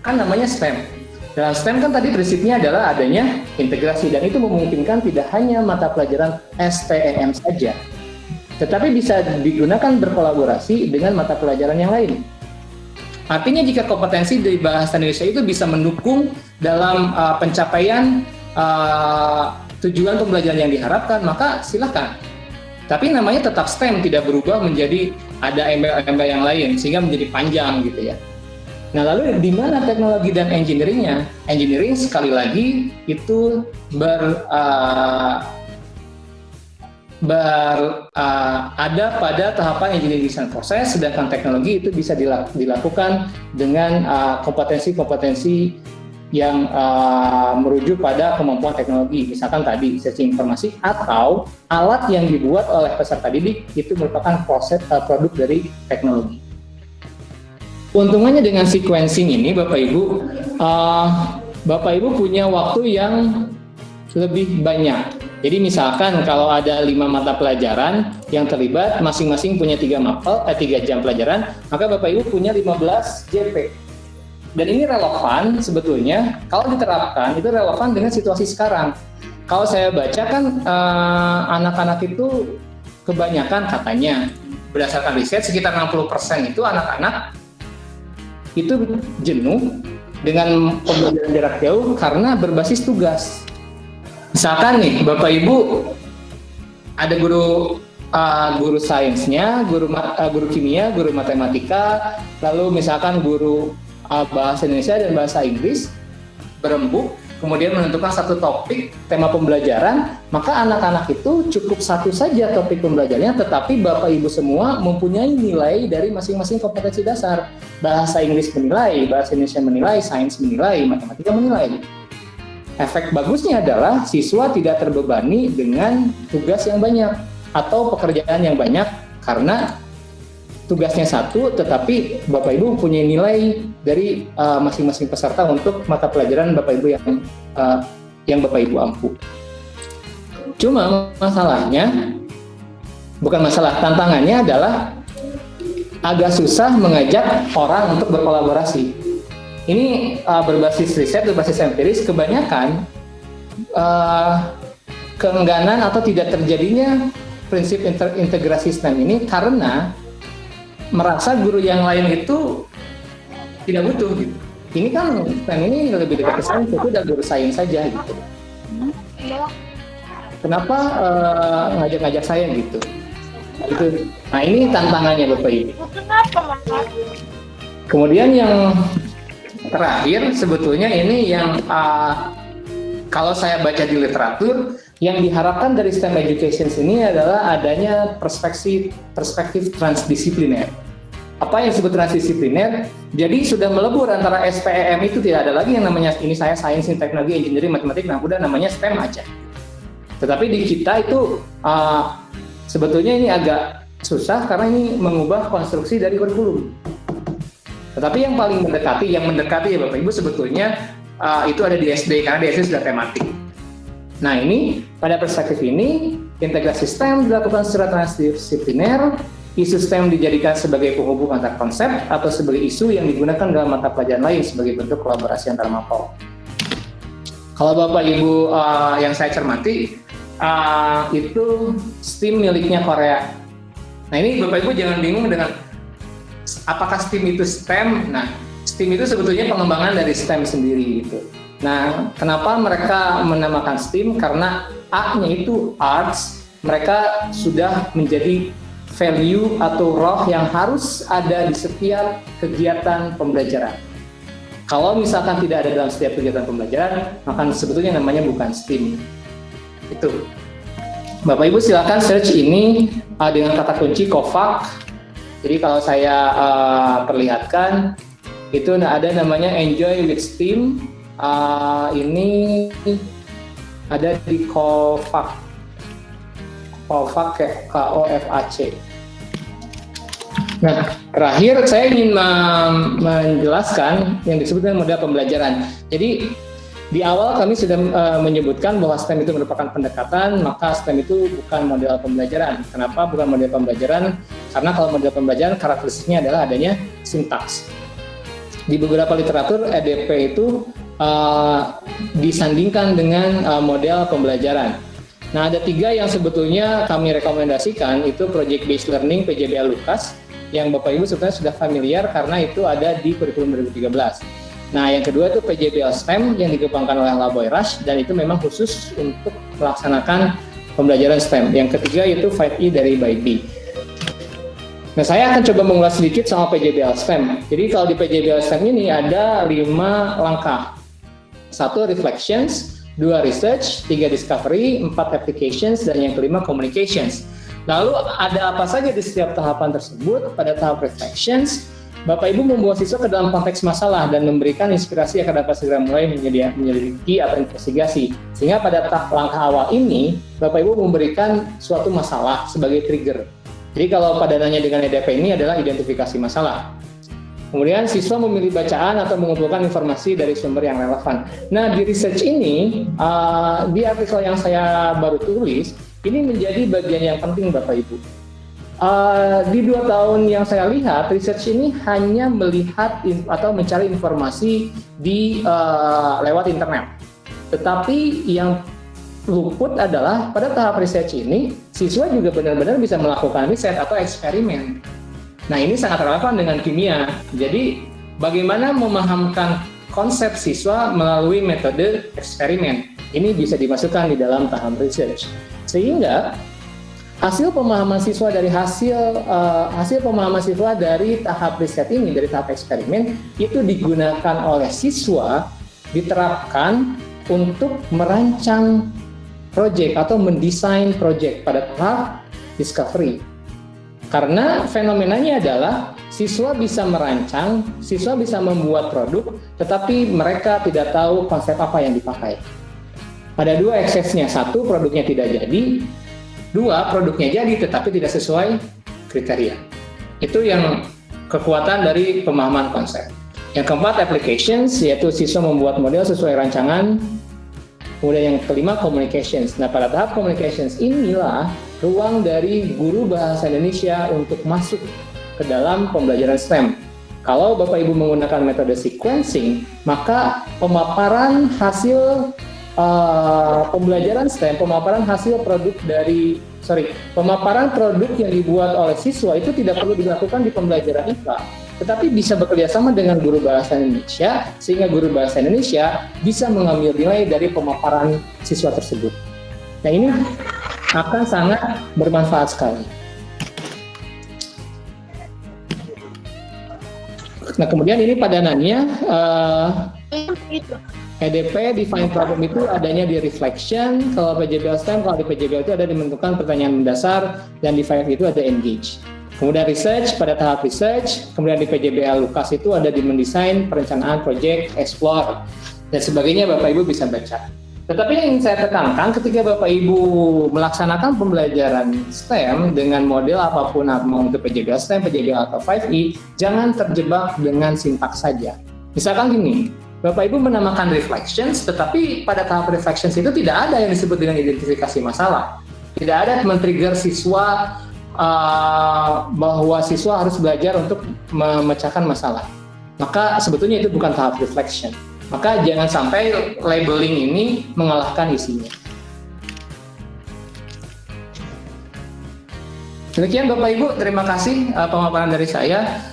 Kan namanya STEM. Dalam STEM kan tadi prinsipnya adalah adanya integrasi, dan itu memungkinkan tidak hanya mata pelajaran STEM saja, tetapi bisa digunakan berkolaborasi dengan mata pelajaran yang lain. Artinya jika kompetensi dari bahasa Indonesia itu bisa mendukung dalam pencapaian tujuan pembelajaran yang diharapkan, maka silakan. Tapi namanya tetap STEM, tidak berubah menjadi ada embel-embel yang lain sehingga menjadi panjang gitu ya. Nah, lalu di mana teknologi dan engineering-nya? Engineering sekali lagi itu ada pada tahapan engineering design proses, sedangkan teknologi itu bisa dilakukan dengan kompetensi-kompetensi yang merujuk pada kemampuan teknologi. Misalkan tadi searching informasi atau alat yang dibuat oleh peserta didik itu merupakan produk dari teknologi. Keuntungannya dengan sequencing ini Bapak Ibu punya waktu yang lebih banyak. Jadi misalkan kalau ada 5 mata pelajaran yang terlibat, masing-masing punya 3 jam pelajaran, maka Bapak Ibu punya 15 JP. Dan ini relevan sebetulnya, kalau diterapkan itu relevan dengan situasi sekarang. Kalau saya baca kan anak-anak itu kebanyakan katanya, berdasarkan riset sekitar 60% itu anak-anak itu jenuh dengan pembelajaran jarak jauh karena berbasis tugas. Misalkan nih, Bapak Ibu ada guru guru sainsnya, guru kimia, guru matematika, lalu misalkan guru bahasa Indonesia dan bahasa Inggris berembuk, kemudian menentukan satu topik tema pembelajaran, maka anak-anak itu cukup satu saja topik pembelajarannya, tetapi Bapak Ibu semua mempunyai nilai dari masing-masing kompetensi dasar. Bahasa Inggris menilai, bahasa Indonesia menilai, sains menilai, matematika menilai. Efek bagusnya adalah siswa tidak terbebani dengan tugas yang banyak atau pekerjaan yang banyak karena tugasnya satu, tetapi Bapak Ibu punya nilai dari masing-masing peserta untuk mata pelajaran Bapak Ibu yang Bapak Ibu ampu. Cuma masalahnya, tantangannya adalah agak susah mengajak orang untuk berkolaborasi. Ini berbasis riset, berbasis empiris, kebanyakan keengganan atau tidak terjadinya prinsip integrasi STEM ini karena merasa guru yang lain itu tidak butuh gitu. Ini kan STEM ini lebih dekat ke sains, itu udah guru sains saja gitu. Kenapa ngajak-ngajak saya gitu? Itu. Nah ini tantangannya Bapak Ibu. Kemudian yang terakhir sebetulnya ini yang kalau saya baca di literatur, yang diharapkan dari STEM education ini adalah adanya perspektif transdisipliner. Apa yang disebut transdisipliner? Jadi sudah melebur antara SPEM itu tidak ada lagi yang namanya ini saya sains, teknologi, engineering, matematik, nah udah namanya STEM aja. Tetapi di kita itu sebetulnya ini agak susah karena ini mengubah konstruksi dari kurikulum. Tetapi yang paling mendekati ya Bapak Ibu sebetulnya itu ada di SD karena di SD sudah tematik. Nah ini pada perspektif ini integrasi STEM dilakukan secara transdisipliner, isu STEM dijadikan sebagai penghubung antar konsep atau sebagai isu yang digunakan dalam mata pelajaran lain sebagai bentuk kolaborasi antar mapel. Kalau Bapak Ibu yang saya cermati itu STEAM miliknya Korea. Nah ini Bapak Ibu jangan bingung dengan apakah STEAM itu STEM. Nah STEAM itu sebetulnya pengembangan dari STEM sendiri gitu. Nah, kenapa mereka menamakan STEAM? Karena A-nya itu arts, mereka sudah menjadi value atau roh yang harus ada di setiap kegiatan pembelajaran. Kalau misalkan tidak ada dalam setiap kegiatan pembelajaran, maka sebetulnya namanya bukan STEAM. Itu. Bapak Ibu silakan search ini dengan kata kunci COVAC. Jadi kalau saya perlihatkan, itu ada namanya Enjoy with STEAM. Ini ada di COVAC kayak KOFAC. Nah, terakhir saya ingin menjelaskan yang disebut dengan model pembelajaran. Jadi di awal kami sudah menyebutkan bahwa STEM itu merupakan pendekatan, maka STEM itu bukan model pembelajaran. Kenapa bukan model pembelajaran? Karena kalau model pembelajaran karakteristiknya adalah adanya sintaks. Di beberapa literatur EDP itu disandingkan dengan model pembelajaran. Nah, ada 3 yang sebetulnya kami rekomendasikan, itu Project Based Learning PJBL Lukas, yang Bapak Ibu sebetulnya sudah familiar karena itu ada di kurikulum 2013. Nah, yang kedua itu PJBL STEM yang dikembangkan oleh Laboy Rush, dan itu memang khusus untuk melaksanakan pembelajaran STEM. Yang ketiga itu 5E dari BIB. Nah, saya akan coba mengulas sedikit soal PJBL STEM. Jadi kalau di PJBL STEM ini ada 5 langkah. 1 reflections, 2 research, 3 discovery, 4 applications, dan yang kelima communications. Lalu ada apa saja di setiap tahapan tersebut? Pada tahap reflections, Bapak Ibu membawa siswa ke dalam konteks masalah dan memberikan inspirasi agar dapat segera mulai menyelidiki atau investigasi. Sehingga pada tahap langkah awal ini, Bapak Ibu memberikan suatu masalah sebagai trigger. Jadi kalau padanannya dengan EDP ini adalah identifikasi masalah. Kemudian siswa memilih bacaan atau mengumpulkan informasi dari sumber yang relevan. Nah, di research ini, di artikel yang saya baru tulis, ini menjadi bagian yang penting Bapak Ibu. Di 2 tahun yang saya lihat, research ini hanya melihat atau mencari informasi di lewat internet. Tetapi yang luput adalah pada tahap research ini, siswa juga benar-benar bisa melakukan riset atau eksperimen. Nah, ini sangat relevan dengan kimia. Jadi, bagaimana memahamkan konsep siswa melalui metode eksperimen? Ini bisa dimasukkan di dalam tahap research. Sehingga, hasil pemahaman siswa dari hasil pemahaman siswa dari tahap riset ini, dari tahap eksperimen itu digunakan oleh siswa, diterapkan untuk merancang proyek atau mendesain proyek pada tahap discovery. Karena fenomenanya adalah siswa bisa merancang, siswa bisa membuat produk, tetapi mereka tidak tahu konsep apa yang dipakai. Ada dua eksesnya, satu produknya tidak jadi, dua produknya jadi tetapi tidak sesuai kriteria. Itu yang kekuatan dari pemahaman konsep. Yang keempat, applications, yaitu siswa membuat model sesuai rancangan. Kemudian yang kelima, communications. Nah, pada tahap communications inilah ruang dari guru bahasa Indonesia untuk masuk ke dalam pembelajaran STEM. Kalau Bapak Ibu menggunakan metode sequencing, maka pemaparan hasil pembelajaran STEM, pemaparan produk yang dibuat oleh siswa itu tidak perlu dilakukan di pembelajaran IPA, tetapi bisa bekerja sama dengan guru bahasa Indonesia, sehingga guru bahasa Indonesia bisa mengambil nilai dari pemaparan siswa tersebut. Nah, ini akan sangat bermanfaat sekali. Nah, kemudian ini padanannya EDP, define problem itu adanya di reflection, kalau PJBL STEM, kalau di PJBL itu ada dibentukkan pertanyaan mendasar, dan di 5 itu ada engage. Kemudian research, pada tahap research, kemudian di PJBL Lukas itu ada di mendesain, perencanaan, project, explore, dan sebagainya. Bapak Ibu bisa baca. Tetapi yang ingin saya tekankan, ketika Bapak Ibu melaksanakan pembelajaran STEM dengan model apapun, mau itu PJBL STEM, PJBL atau 5E, jangan terjebak dengan sintaks saja. Misalkan gini, Bapak Ibu menamakan reflections, tetapi pada tahap reflections itu tidak ada yang disebut dengan identifikasi masalah. Tidak ada men-trigger siswa bahwa siswa harus belajar untuk memecahkan masalah. Maka sebetulnya itu bukan tahap reflection. Maka jangan sampai labeling ini mengalahkan isinya. Demikian Bapak Ibu, terima kasih pemaparan dari saya.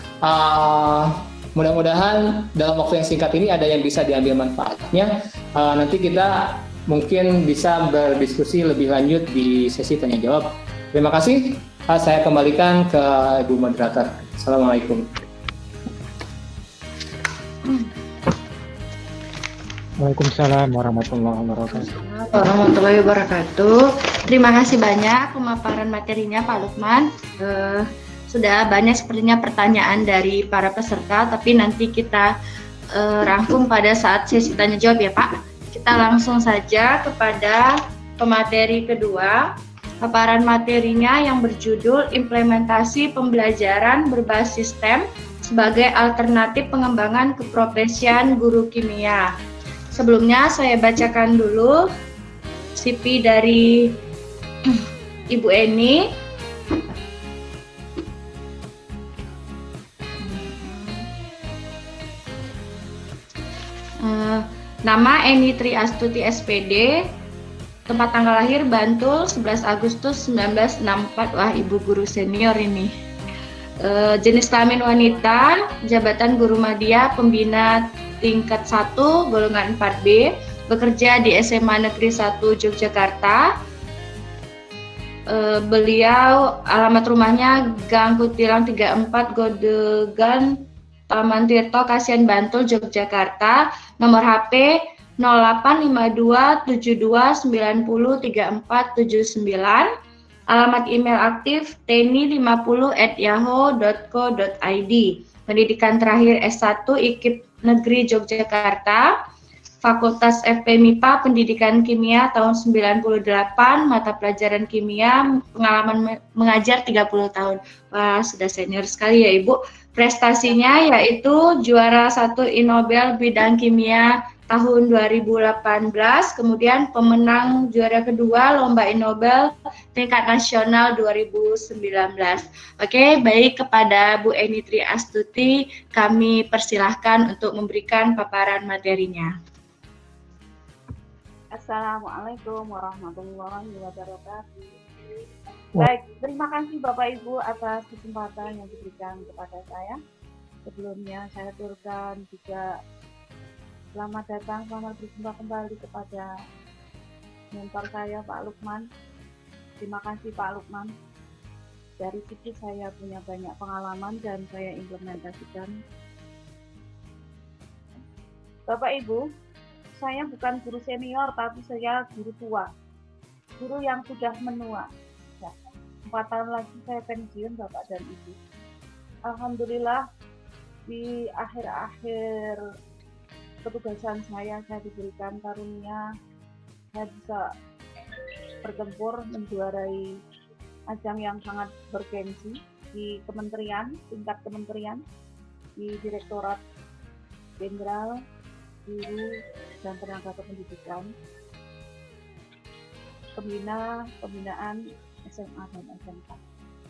Mudah-mudahan dalam waktu yang singkat ini ada yang bisa diambil manfaatnya. Nanti kita mungkin bisa berdiskusi lebih lanjut di sesi tanya jawab. Terima kasih. Saya kembalikan ke Ibu Moderator. Assalamualaikum. Waalaikumsalam warahmatullahi wabarakatuh. Warahmatullahi wabarakatuh. Terima kasih banyak pemaparan materinya Pak Lukman. Sudah banyak sepertinya pertanyaan dari para peserta, tapi nanti kita rangkum pada saat sesi tanya jawab ya Pak. Kita langsung saja kepada pemateri kedua. Paparan materinya yang berjudul Implementasi Pembelajaran Berbasis STEM sebagai Alternatif Pengembangan Keprofesian Guru Kimia. Sebelumnya saya bacakan dulu CV dari Ibu Eni. Nama Eni Tri Astuti SPD, tempat tanggal lahir Bantul 11 Agustus 1964. Wah, ibu guru senior ini. Jenis kelamin wanita, jabatan guru madya pembina tingkat 1 golongan 4B, bekerja di SMA Negeri 1 Yogyakarta. Beliau alamat rumahnya Gang Kutilang 34 Godegan Taman Tirto Kasihan Bantul Yogyakarta. Nomor HP 085272903479. Alamat email aktif teni50@yahoo.co.id. Pendidikan terakhir S1 IKIP Negeri Yogyakarta. Fakultas FP MIPA Pendidikan Kimia tahun 98, mata pelajaran kimia, pengalaman mengajar 30 tahun. Wah, sudah senior sekali ya Ibu. Prestasinya yaitu juara 1 Innobel bidang kimia tahun 2018, kemudian pemenang juara kedua Lomba Innobel tingkat nasional 2019. Oke, baik, kepada Bu Eni Tri Astuti kami persilahkan untuk memberikan paparan materinya. Assalamualaikum warahmatullahi wabarakatuh. Baik, terima kasih Bapak Ibu atas kesempatan yang diberikan kepada saya. Sebelumnya saya turkan juga selamat datang, selamat berjumpa kembali kepada mentor saya Pak Lukman. Terima kasih Pak Lukman. Dari situ saya punya banyak pengalaman dan saya implementasikan. Bapak Ibu, saya bukan guru senior tapi saya guru tua. Guru yang sudah menua. Ya, 4 tahun lagi saya pensiun Bapak dan Ibu. Alhamdulillah di akhir-akhir petugasan saya diberikan karunia, saya bisa bertempur menjuarai ajang yang sangat bergengsi di kementerian, tingkat kementerian, di Direktorat Jenderal Guru dan Tenaga Kependidikan, pembinaan SMA dan SMK.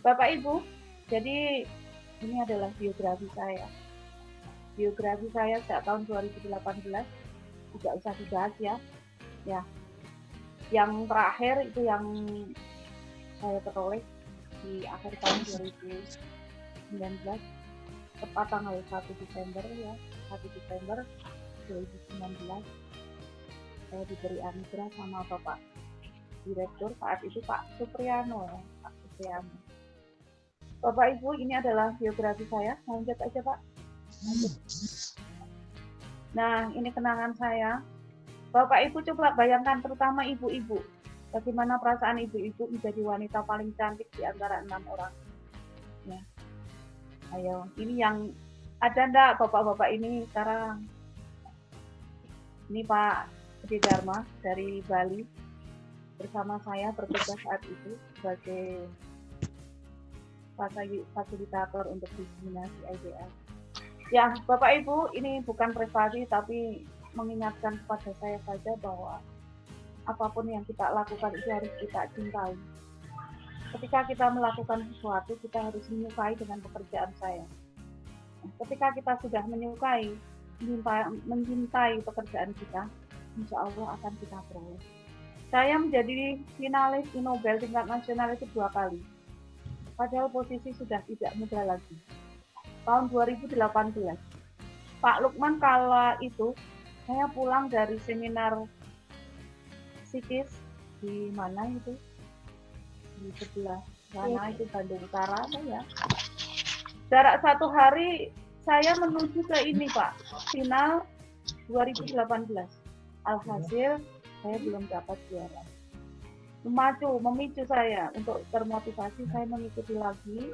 Bapak Ibu, jadi ini adalah biografi saya. Biografi saya sejak tahun 2018, tidak usah dibahas ya. Ya, yang terakhir itu yang saya peroleh di akhir tahun 2019, tepat tanggal 1 Desember ya, 1 Desember 2019, saya diberi anugerah sama Bapak Direktur saat itu Pak Supriano. Bapak Ibu, ini adalah biografi saya. Lanjut aja Pak. Lanjut. Nah, ini kenangan saya. Bapak Ibu coba bayangkan, terutama ibu-ibu, bagaimana perasaan ibu-ibu menjadi wanita paling cantik di antara 6 orang. Ya. Ayo, ini yang ada ndak bapak-bapak ini sekarang? Ini Pak Edi Dharma dari Bali bersama saya bertugas saat itu sebagai fasilitator untuk diseminasi IDF. Ya, Bapak Ibu, ini bukan prestasi tapi mengingatkan kepada saya saja bahwa apapun yang kita lakukan itu harus kita cintai. Ketika kita melakukan sesuatu, kita harus menyukai dengan pekerjaan saya. Ketika kita sudah menyukai, mencintai pekerjaan kita, insya Allah akan kita peroleh. Saya menjadi finalis Nobel tingkat nasional itu 2 kali. Padahal posisi sudah tidak muda lagi. Tahun 2018. Pak Lukman kala itu, saya pulang dari seminar psikis di mana itu? Di sebelah sana itu Bandung Utara ya. Jarak 1 hari saya menuju ke ini Pak, final 2018. Alhasil saya belum dapat juara. Memicu saya untuk termotivasi, saya mengikuti lagi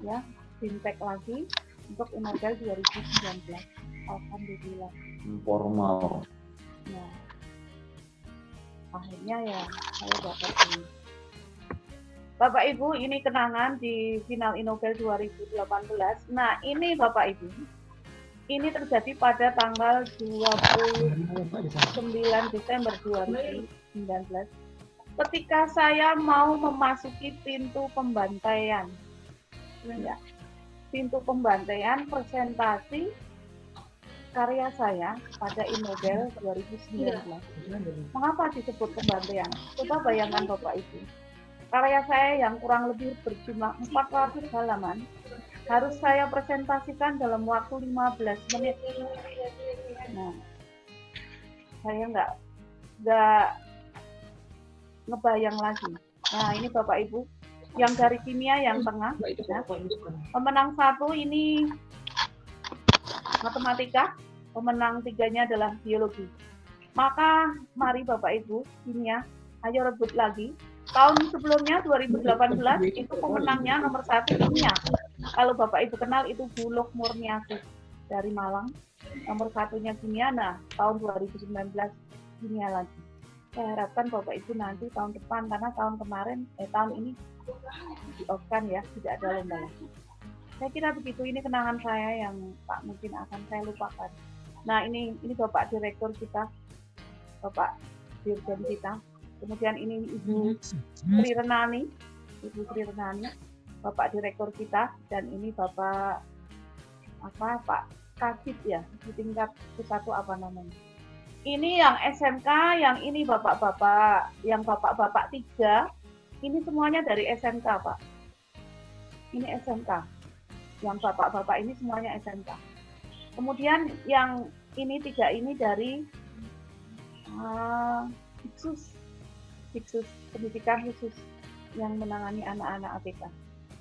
ya, fintech lagi untuk Nobel 2019. Alhamdulillah. Formal. Nah, akhirnya ya saya dapat ini. Bapak Ibu, ini kenangan di final Nobel 2018. Nah, ini Bapak Ibu, ini terjadi pada tanggal 29 Desember 2019. Ketika saya mau memasuki pintu pembantaian, ya, pintu pembantaian presentasi karya saya pada Nobel 2019. Mengapa disebut pembantaian? Coba bayangkan Bapak Ibu. Karya saya yang kurang lebih berjumlah 400 halaman harus saya presentasikan dalam waktu 15 menit. Nah, saya nggak ngebayang lagi. Nah, ini Bapak Ibu, yang dari kimia yang tengah, ya. Pemenang 1 ini matematika, pemenang 3-nya adalah biologi. Maka mari Bapak Ibu, kimia, ayo rebut lagi. Tahun sebelumnya 2018 itu pemenangnya nomor 1 kimia. Kalau Bapak Ibu kenal itu Bulog Murniasis dari Malang. Nomor 1-nya kimia. Nah, tahun 2019 kimia lagi. Saya harapkan Bapak Ibu nanti tahun depan, karena tahun ini di-off-kan ya, tidak ada lomba lagi. Saya kira begitu, ini kenangan saya yang Pak mungkin akan saya lupakan. Nah, ini Bapak Direktur kita, Bapak Dirjen kita. Kemudian ini Ibu Sri Renani, Bapak Direktur kita, dan ini Bapak Pak Kasih ya, di tingkat ke-1 apa namanya. Ini yang SMK, yang ini bapak-bapak, yang bapak-bapak 3, ini semuanya dari SMK Pak. Ini SMK, yang bapak-bapak ini semuanya SMK. Kemudian yang ini 3 ini dari Diksus, pendidikan khusus. yang menangani anak-anak APK.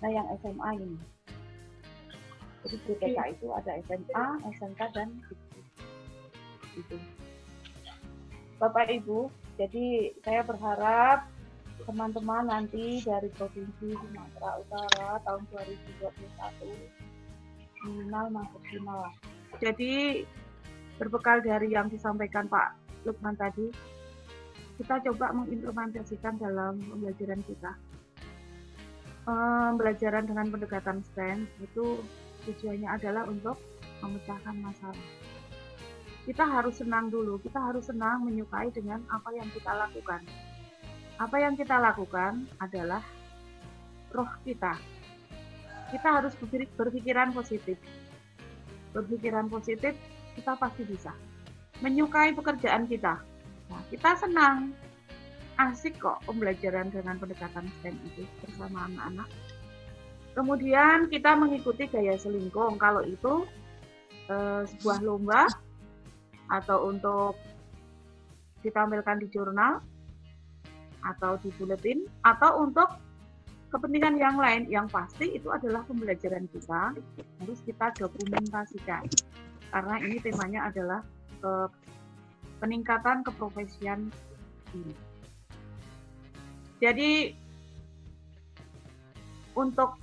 Nah, yang SMA ini. Jadi di TK itu ada SMA, SMK, dan itu. Bapak Ibu, jadi saya berharap teman-teman nanti dari Provinsi Sumatera Utara tahun 2021 minimal masuk final. Jadi berbekal dari yang disampaikan Pak Lukman tadi, kita coba mengimplementasikan dalam pembelajaran kita. Pembelajaran dengan pendekatan STEM itu tujuannya adalah untuk memecahkan masalah. Kita harus senang dulu, kita harus senang menyukai dengan apa yang kita lakukan. Apa yang kita lakukan adalah roh kita. Kita harus berpikiran positif. Berpikiran positif, kita pasti bisa. Menyukai pekerjaan kita. Nah, kita senang. Asik kok pembelajaran dengan pendekatan STEM itu bersama anak-anak. Kemudian kita mengikuti gaya selingkung. Kalau itu sebuah lomba atau untuk ditampilkan di jurnal atau di buletin atau untuk kepentingan yang lain, yang pasti itu adalah pembelajaran kita harus kita dokumentasikan karena ini temanya adalah peningkatan keprofesian ini. Jadi untuk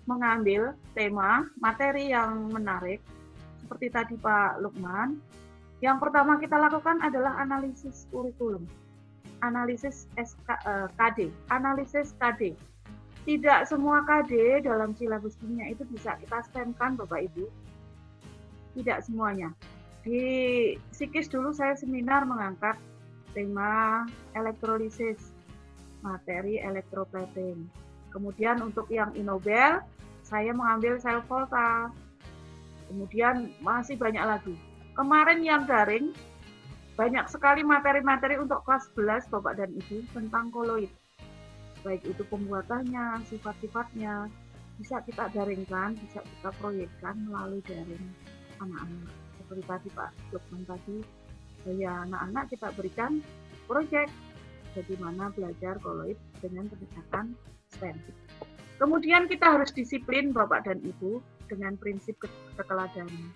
mengambil tema materi yang menarik seperti tadi Pak Lukman, yang pertama kita lakukan adalah analisis kurikulum, analisis KD, analisis KD. Tidak semua KD dalam silabus kimia itu bisa kita STEM-kan Bapak Ibu. Tidak semuanya. Di Psikis dulu saya seminar mengangkat tema elektrolisis, materi elektroplating. Kemudian untuk yang Inobel, saya mengambil sel volta. Kemudian masih banyak lagi. Kemarin yang daring, banyak sekali materi-materi untuk kelas 11 Bapak dan Ibu tentang koloid. Baik itu pembuatannya, sifat-sifatnya, bisa kita daringkan, bisa kita proyekkan melalui daring anak-anak. Seperti tadi Pak Lukman tadi, ya anak-anak kita berikan proyek bagaimana belajar koloid dengan pendekatan STEM. Kemudian kita harus disiplin Bapak dan Ibu dengan prinsip keteladanan.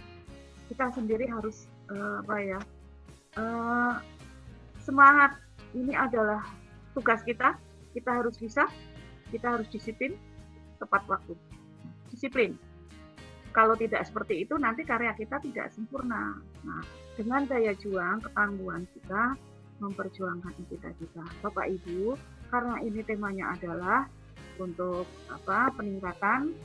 Kita sendiri harus semangat. Ini adalah tugas kita. Kita harus bisa, kita harus disiplin, tepat waktu. Disiplin. Kalau tidak seperti itu, nanti karya kita tidak sempurna. Nah, dengan daya juang, ketangguhan kita, memperjuangkan cita-cita. Bapak Ibu, karena ini temanya adalah untuk peningkatan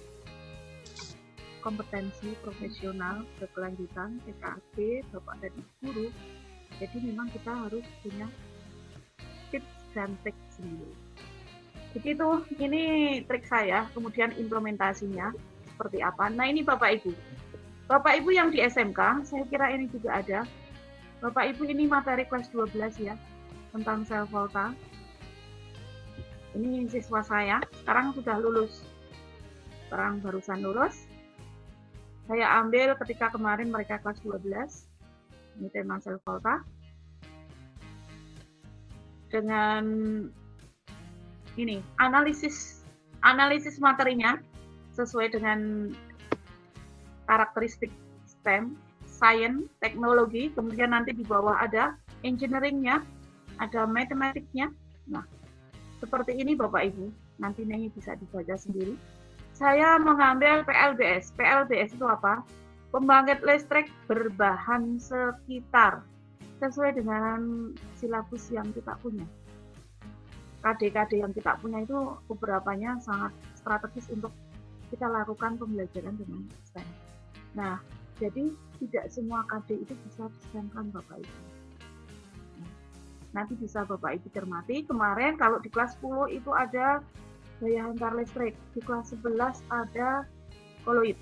kompetensi profesional berkelanjutan PKB Bapak dan Ibu guru. Jadi memang kita harus punya tips dan trik sendiri. Begitu, ini trik saya, kemudian implementasinya seperti apa. Nah ini Bapak Ibu. Bapak Ibu yang di SMK, saya kira ini juga ada. Bapak Ibu ini materi kelas 12 ya, tentang sel volta. Ini siswa saya, sekarang sudah lulus. Sekarang barusan lulus. Saya ambil ketika kemarin mereka kelas 12. Ini tema sel volta. Dengan ini, analisis materinya sesuai dengan karakteristik STEM, science, teknologi, kemudian nanti di bawah ada engineering-nya, ada matematiknya. Nah, seperti ini Bapak Ibu, nanti ini bisa dibaca sendiri. Saya mengambil PLBS. PLBS itu apa? Pembangkit listrik berbahan sekitar, sesuai dengan silabus yang kita punya. KD-KD yang kita punya itu beberapanya sangat strategis untuk kita lakukan pembelajaran dengan STEM. Nah, jadi tidak semua KD itu bisa di-STEM-kan Bapak Ibu. Nanti bisa Bapak Ibu cermati. Kemarin kalau di kelas 10 itu ada daya hantar listrik, di kelas 11 ada koloid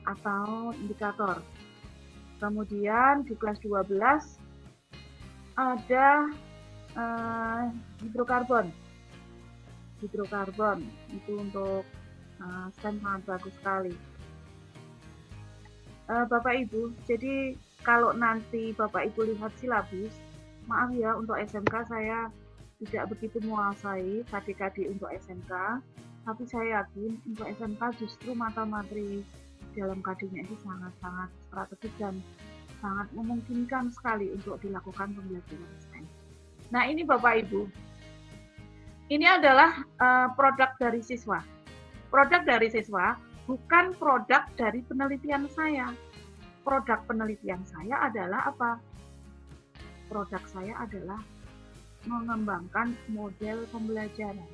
atau indikator. Kemudian di kelas 12 ada hidrokarbon itu untuk STEM sangat bagus sekali. Bapak Ibu, jadi kalau nanti Bapak Ibu lihat silabus, maaf ya untuk SMK saya tidak begitu menguasai KD-KD untuk SMK, tapi saya yakin untuk SMK justru mata materi dalam KD-nya itu sangat-sangat strategis dan sangat memungkinkan sekali untuk dilakukan pembelajaran STEM. Nah ini Bapak Ibu, ini adalah produk dari siswa. Produk dari siswa bukan produk dari penelitian saya. Produk penelitian saya adalah apa? Produk saya adalah mengembangkan model pembelajaran.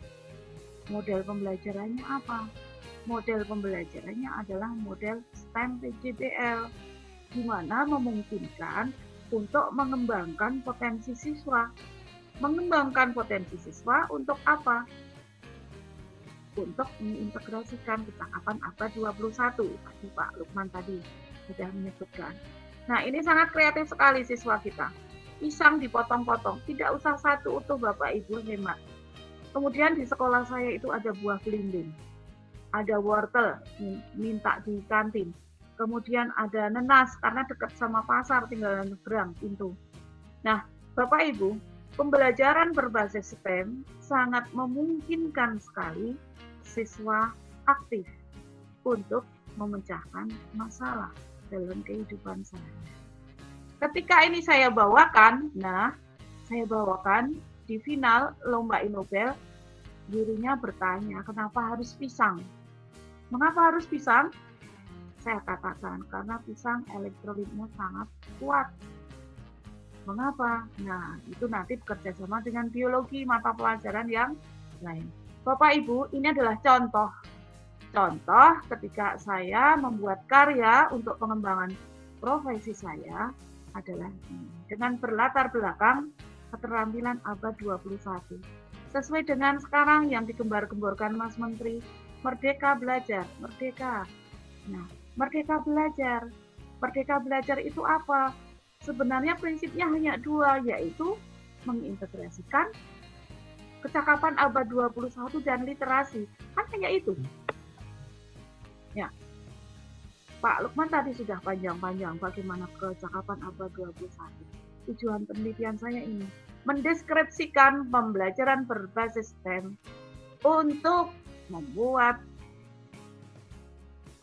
Model pembelajarannya apa? Model pembelajarannya adalah model STEM PJBL, di mana memungkinkan untuk mengembangkan potensi siswa. Mengembangkan potensi siswa untuk apa? Untuk mengintegrasikan kecakapan abad 21. Tadi Pak Lukman tadi sudah menyebutkan. Nah, ini sangat kreatif sekali siswa kita. Pisang dipotong-potong, tidak usah satu utuh Bapak Ibu, hemat. Kemudian di sekolah saya itu ada buah belimbing, ada wortel, minta di kantin. Kemudian ada nenas, karena dekat sama pasar, tinggal nyebrang pintu. Nah, Bapak Ibu, pembelajaran berbasis STEM sangat memungkinkan sekali siswa aktif untuk memecahkan masalah dalam kehidupan sehari-hari. Ketika ini saya bawakan di final Lomba Innobel, gurunya bertanya, kenapa harus pisang? Mengapa harus pisang? Saya katakan, karena pisang elektrolitnya sangat kuat. Mengapa? Nah, itu nanti bekerja sama dengan biologi, mata pelajaran yang lain. Bapak Ibu, ini adalah contoh. Contoh ketika saya membuat karya untuk pengembangan profesi saya adalah dengan berlatar belakang keterampilan abad 21. Sesuai dengan sekarang yang digembar-gemborkan Mas Menteri, merdeka belajar, merdeka. Nah, merdeka belajar. Merdeka belajar itu apa? Sebenarnya prinsipnya hanya dua, yaitu mengintegrasikan kecakapan abad 21 dan literasi. Kan hanya itu. Ya. Pak Lukman tadi sudah panjang-panjang bagaimana kecakapan abad 21. Tujuan penelitian saya ini mendeskripsikan pembelajaran berbasis STEM untuk membuat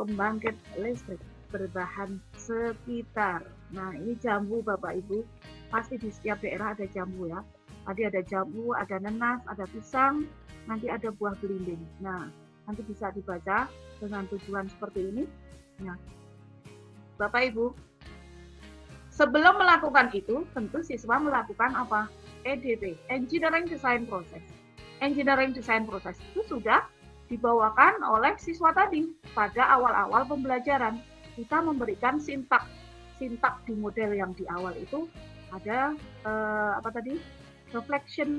pembangkit listrik berbahan sekitar. Nah, ini jambu Bapak Ibu. Pasti di setiap daerah ada jambu ya. Tadi ada jambu, ada nenas, ada pisang, nanti ada buah belimbing. Nah, nanti bisa dibaca dengan tujuan seperti ini. Nah, Bapak Ibu, sebelum melakukan itu, tentu siswa melakukan apa? EDP, Engineering Design Process. Engineering Design Process itu sudah dibawakan oleh siswa tadi pada awal-awal pembelajaran. Kita memberikan sintak di model yang di awal itu ada reflection,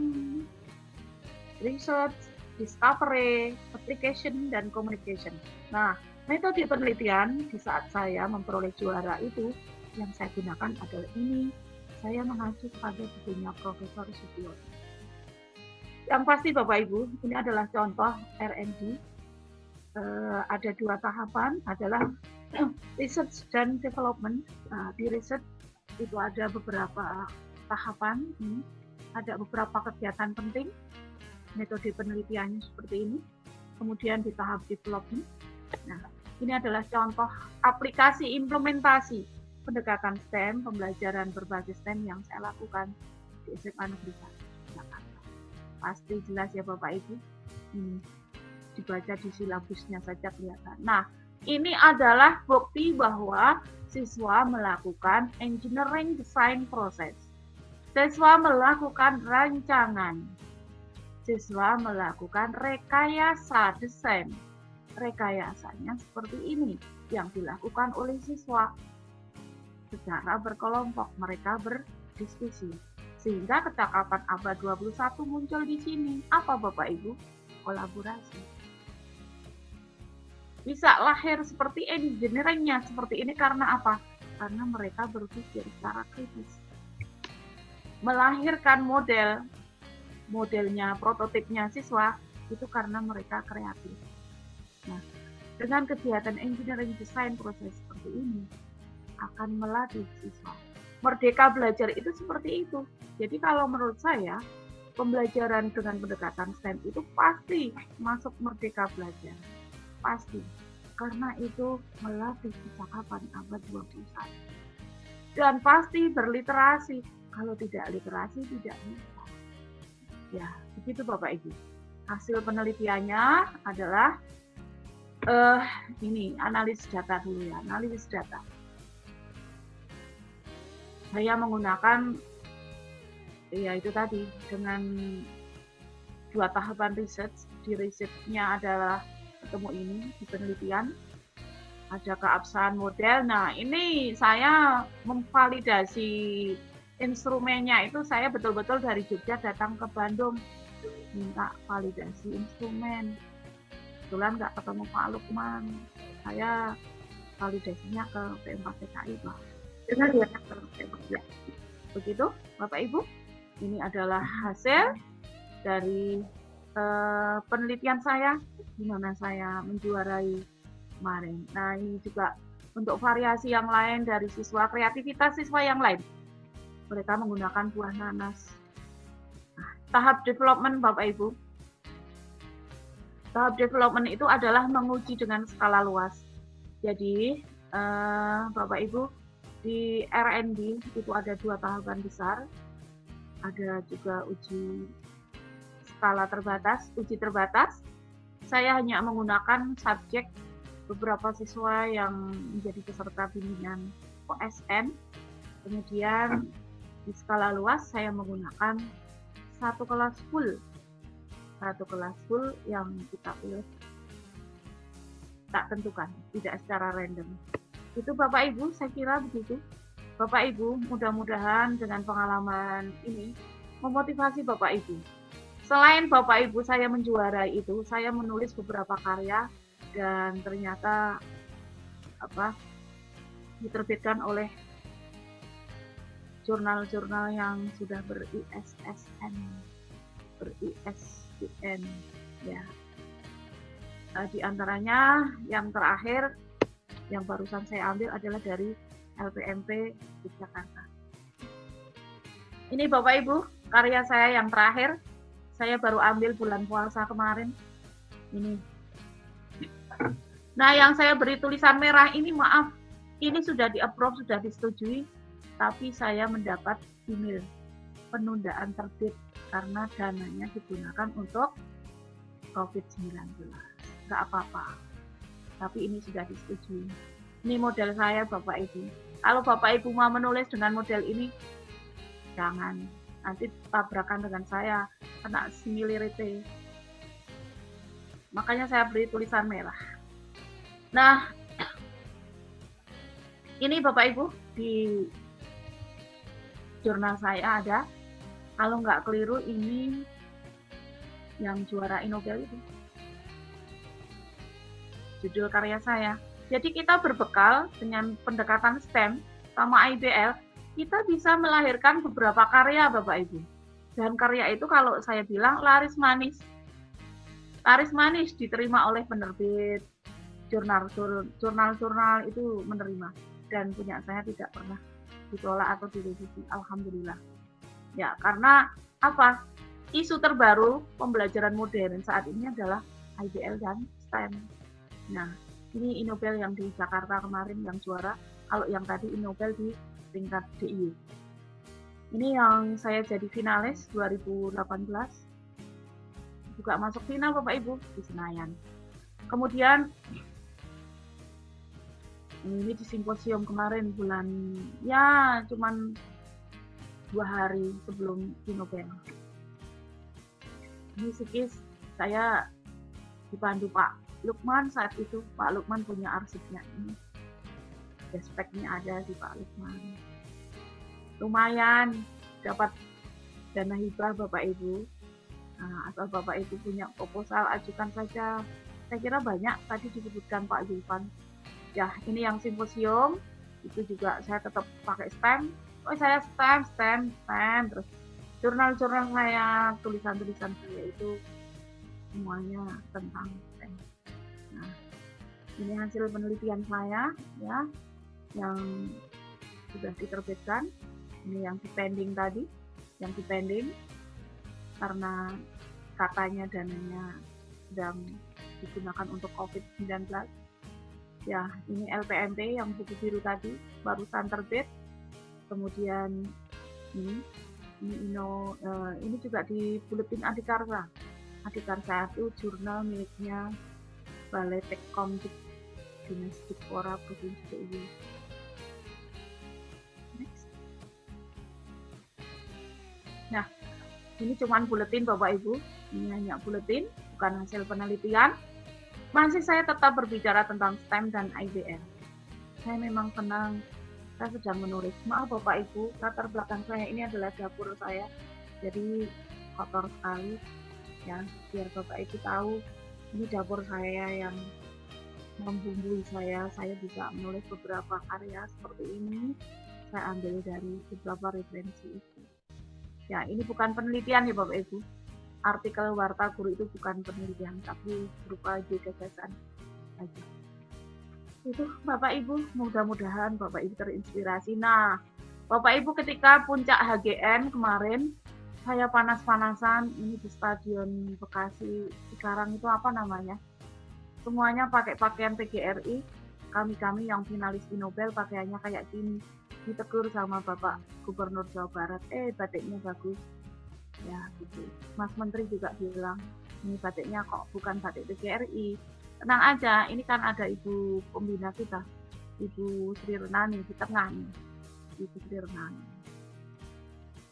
research, discovery, application, dan communication. Nah, metode penelitian di saat saya memperoleh juara itu yang saya gunakan adalah ini. Saya mengacu pada bukunya Profesor Sutioso. Yang pasti Bapak Ibu, ini adalah contoh R&D. Ada dua tahapan, adalah research dan development. Nah, di research itu ada beberapa tahapan, ada beberapa kegiatan penting. Metode penelitiannya seperti ini. Kemudian di tahap development. Nah, ini adalah contoh aplikasi implementasi pendekatan STEM, pembelajaran berbasis STEM yang saya lakukan di SMA Negeri 1 Jakarta. Pasti jelas ya Bapak Ibu. Dibaca di silabusnya saja kelihatan. Nah, ini adalah bukti bahwa siswa melakukan engineering design process. Siswa melakukan rancangan. Siswa melakukan rekayasa desain. Rekayasanya seperti ini yang dilakukan oleh siswa. Secara berkelompok mereka berdiskusi. Sehingga kecakapan abad 21 muncul di sini. Apa Bapak Ibu? Kolaborasi. Bisa lahir seperti engineering-nya seperti ini karena apa? Karena mereka berpikir secara kritis. Melahirkan modelnya, prototipnya siswa itu karena mereka kreatif. Nah, dengan kegiatan engineering design proses seperti ini akan melatih siswa. Merdeka belajar itu seperti itu. Jadi kalau menurut saya pembelajaran dengan pendekatan STEM itu pasti masuk Merdeka Belajar. Pasti. Karena itu melatih kecakapan abad 21. Dan pasti berliterasi. Kalau tidak literasi, tidak bisa. Ya, begitu Bapak Ibu. Hasil penelitiannya adalah ini analisis data dulu ya, analisis data. Saya menggunakan ya itu tadi dengan 2 tahapan riset. Di risetnya adalah ketemu ini di penelitian ada keabsahan model. Nah, ini saya memvalidasi instrumennya itu saya betul-betul dari Jogja datang ke Bandung minta validasi instrumen. Kebetulan nggak ketemu Pak Lukman, saya validasinya ke P4TKI Pak. Dengan dia ke P4TKI. Begitu Bapak Ibu, ini adalah hasil dari penelitian saya di mana saya menjuarai kemarin. Nah, ini juga untuk variasi yang lain dari siswa, kreativitas siswa yang lain. Mereka menggunakan buah nanas. Nah, tahap development Bapak Ibu. Tahap development itu adalah menguji dengan skala luas. Jadi, Bapak Ibu, di R&D itu ada 2 tahapan besar. Ada juga uji skala terbatas, uji terbatas. Saya hanya menggunakan subjek beberapa siswa yang menjadi peserta bimbingan OSN. Kemudian di skala luas saya menggunakan 1 kelas full. 1 kelas full yang kita pilih tak tentukan, tidak secara random. Itu Bapak Ibu, saya kira begitu. Bapak Ibu, mudah-mudahan dengan pengalaman ini memotivasi Bapak Ibu. Selain Bapak Ibu saya menjuarai itu, saya menulis beberapa karya dan ternyata diterbitkan oleh jurnal-jurnal yang sudah ber-ISSN, ber-ISBN ya. Di antaranya yang terakhir yang barusan saya ambil adalah dari LPMP Yogyakarta. Ini Bapak Ibu, karya saya yang terakhir. Saya baru ambil bulan puasa kemarin. Ini. Nah, yang saya beri tulisan merah ini maaf, ini sudah di-approve, sudah disetujui, tapi saya mendapat email penundaan terbit karena dananya digunakan untuk COVID-19. Nggak apa-apa. Tapi ini sudah disetujui. Ini model saya Bapak Ibu. Kalau Bapak Ibu mau menulis dengan model ini, jangan. Nanti tabrakan dengan saya, kena similarity. Makanya saya beri tulisan merah. Nah, ini Bapak Ibu, di jurnal saya ada. Kalau nggak keliru, ini yang juara Nobel itu. Judul karya saya. Jadi kita berbekal dengan pendekatan STEM sama IBL, kita bisa melahirkan beberapa karya Bapak Ibu. Dan karya itu kalau saya bilang laris manis. Laris manis diterima oleh penerbit, jurnal-jurnal itu menerima. Dan punya saya tidak pernah ditolak atau direvisi. Alhamdulillah. Ya, karena apa? Isu terbaru pembelajaran modern saat ini adalah IBL dan STEM. Nah, ini Nobel yang di Jakarta kemarin yang juara. Kalau yang tadi Nobel di tingkat DIY. Ini yang saya jadi finalis 2018. Juga masuk final Bapak Ibu di Senayan. Kemudian ini di simposium kemarin bulan ya cuman 2 hari sebelum di Nobel. Ini psikis saya dipandu Pak Lukman saat itu. Pak Lukman punya arsipnya ini. Speknya ada di Pak Lukman. Lumayan dapat dana hibah Bapak Ibu. Nah, asal Bapak Ibu punya proposal, ajukan saja. Saya kira banyak tadi disebutkan Pak Zulfan. Ya, ini yang simposium. Itu juga saya tetap pakai STEM. Oh, saya STEM. Terus jurnal-jurnal saya, tulisan-tulisan saya itu semuanya tentang STEM. Nah, ini hasil penelitian saya ya yang sudah diterbitkan. Ini yang dipending tadi, yang dipending. karena katanya dananya sedang digunakan untuk COVID-19. Ya, ini LPMP yang buku biru tadi barusan terbit. Kemudian ini juga di Buletin Adikarsa. Adikarsa itu jurnal miliknya Balai Tekkom Dinas Dikpora Provinsi DIY. Next. Nah, ini cuman buletin Bapak Ibu. Ini hanya buletin, bukan hasil penelitian. Masih saya tetap berbicara tentang STEM dan IBM. Saya memang senang, saya sedang menulis. Maaf Bapak Ibu, latar belakang saya ini adalah dapur saya, jadi kotor sekali. Ya, biar Bapak Ibu tahu, ini dapur saya yang membumbui saya bisa menulis beberapa karya seperti ini. Saya ambil dari beberapa referensi itu. Ya, ini bukan penelitian ya Bapak Ibu. Artikel Warta Guru itu bukan penelitian, tapi berupa ide gagasan aja. Itu Bapak Ibu, mudah-mudahan Bapak Ibu terinspirasi. Nah, Bapak Ibu ketika puncak HGN kemarin, saya panas-panasan, ini di Stadion Bekasi, sekarang itu apa namanya? Semuanya pakai pakaian PGRI, kami yang finalis di Nobel pakaiannya kayak gini. Ditegur sama Bapak Gubernur Jawa Barat, batiknya bagus. Ya gitu. Mas Menteri juga bilang, ini batiknya kok bukan batik PGRI. Tenang aja, ini kan ada Ibu Pembina kita, Ibu Sri Renani di tengah nih. Ibu Sri Renani.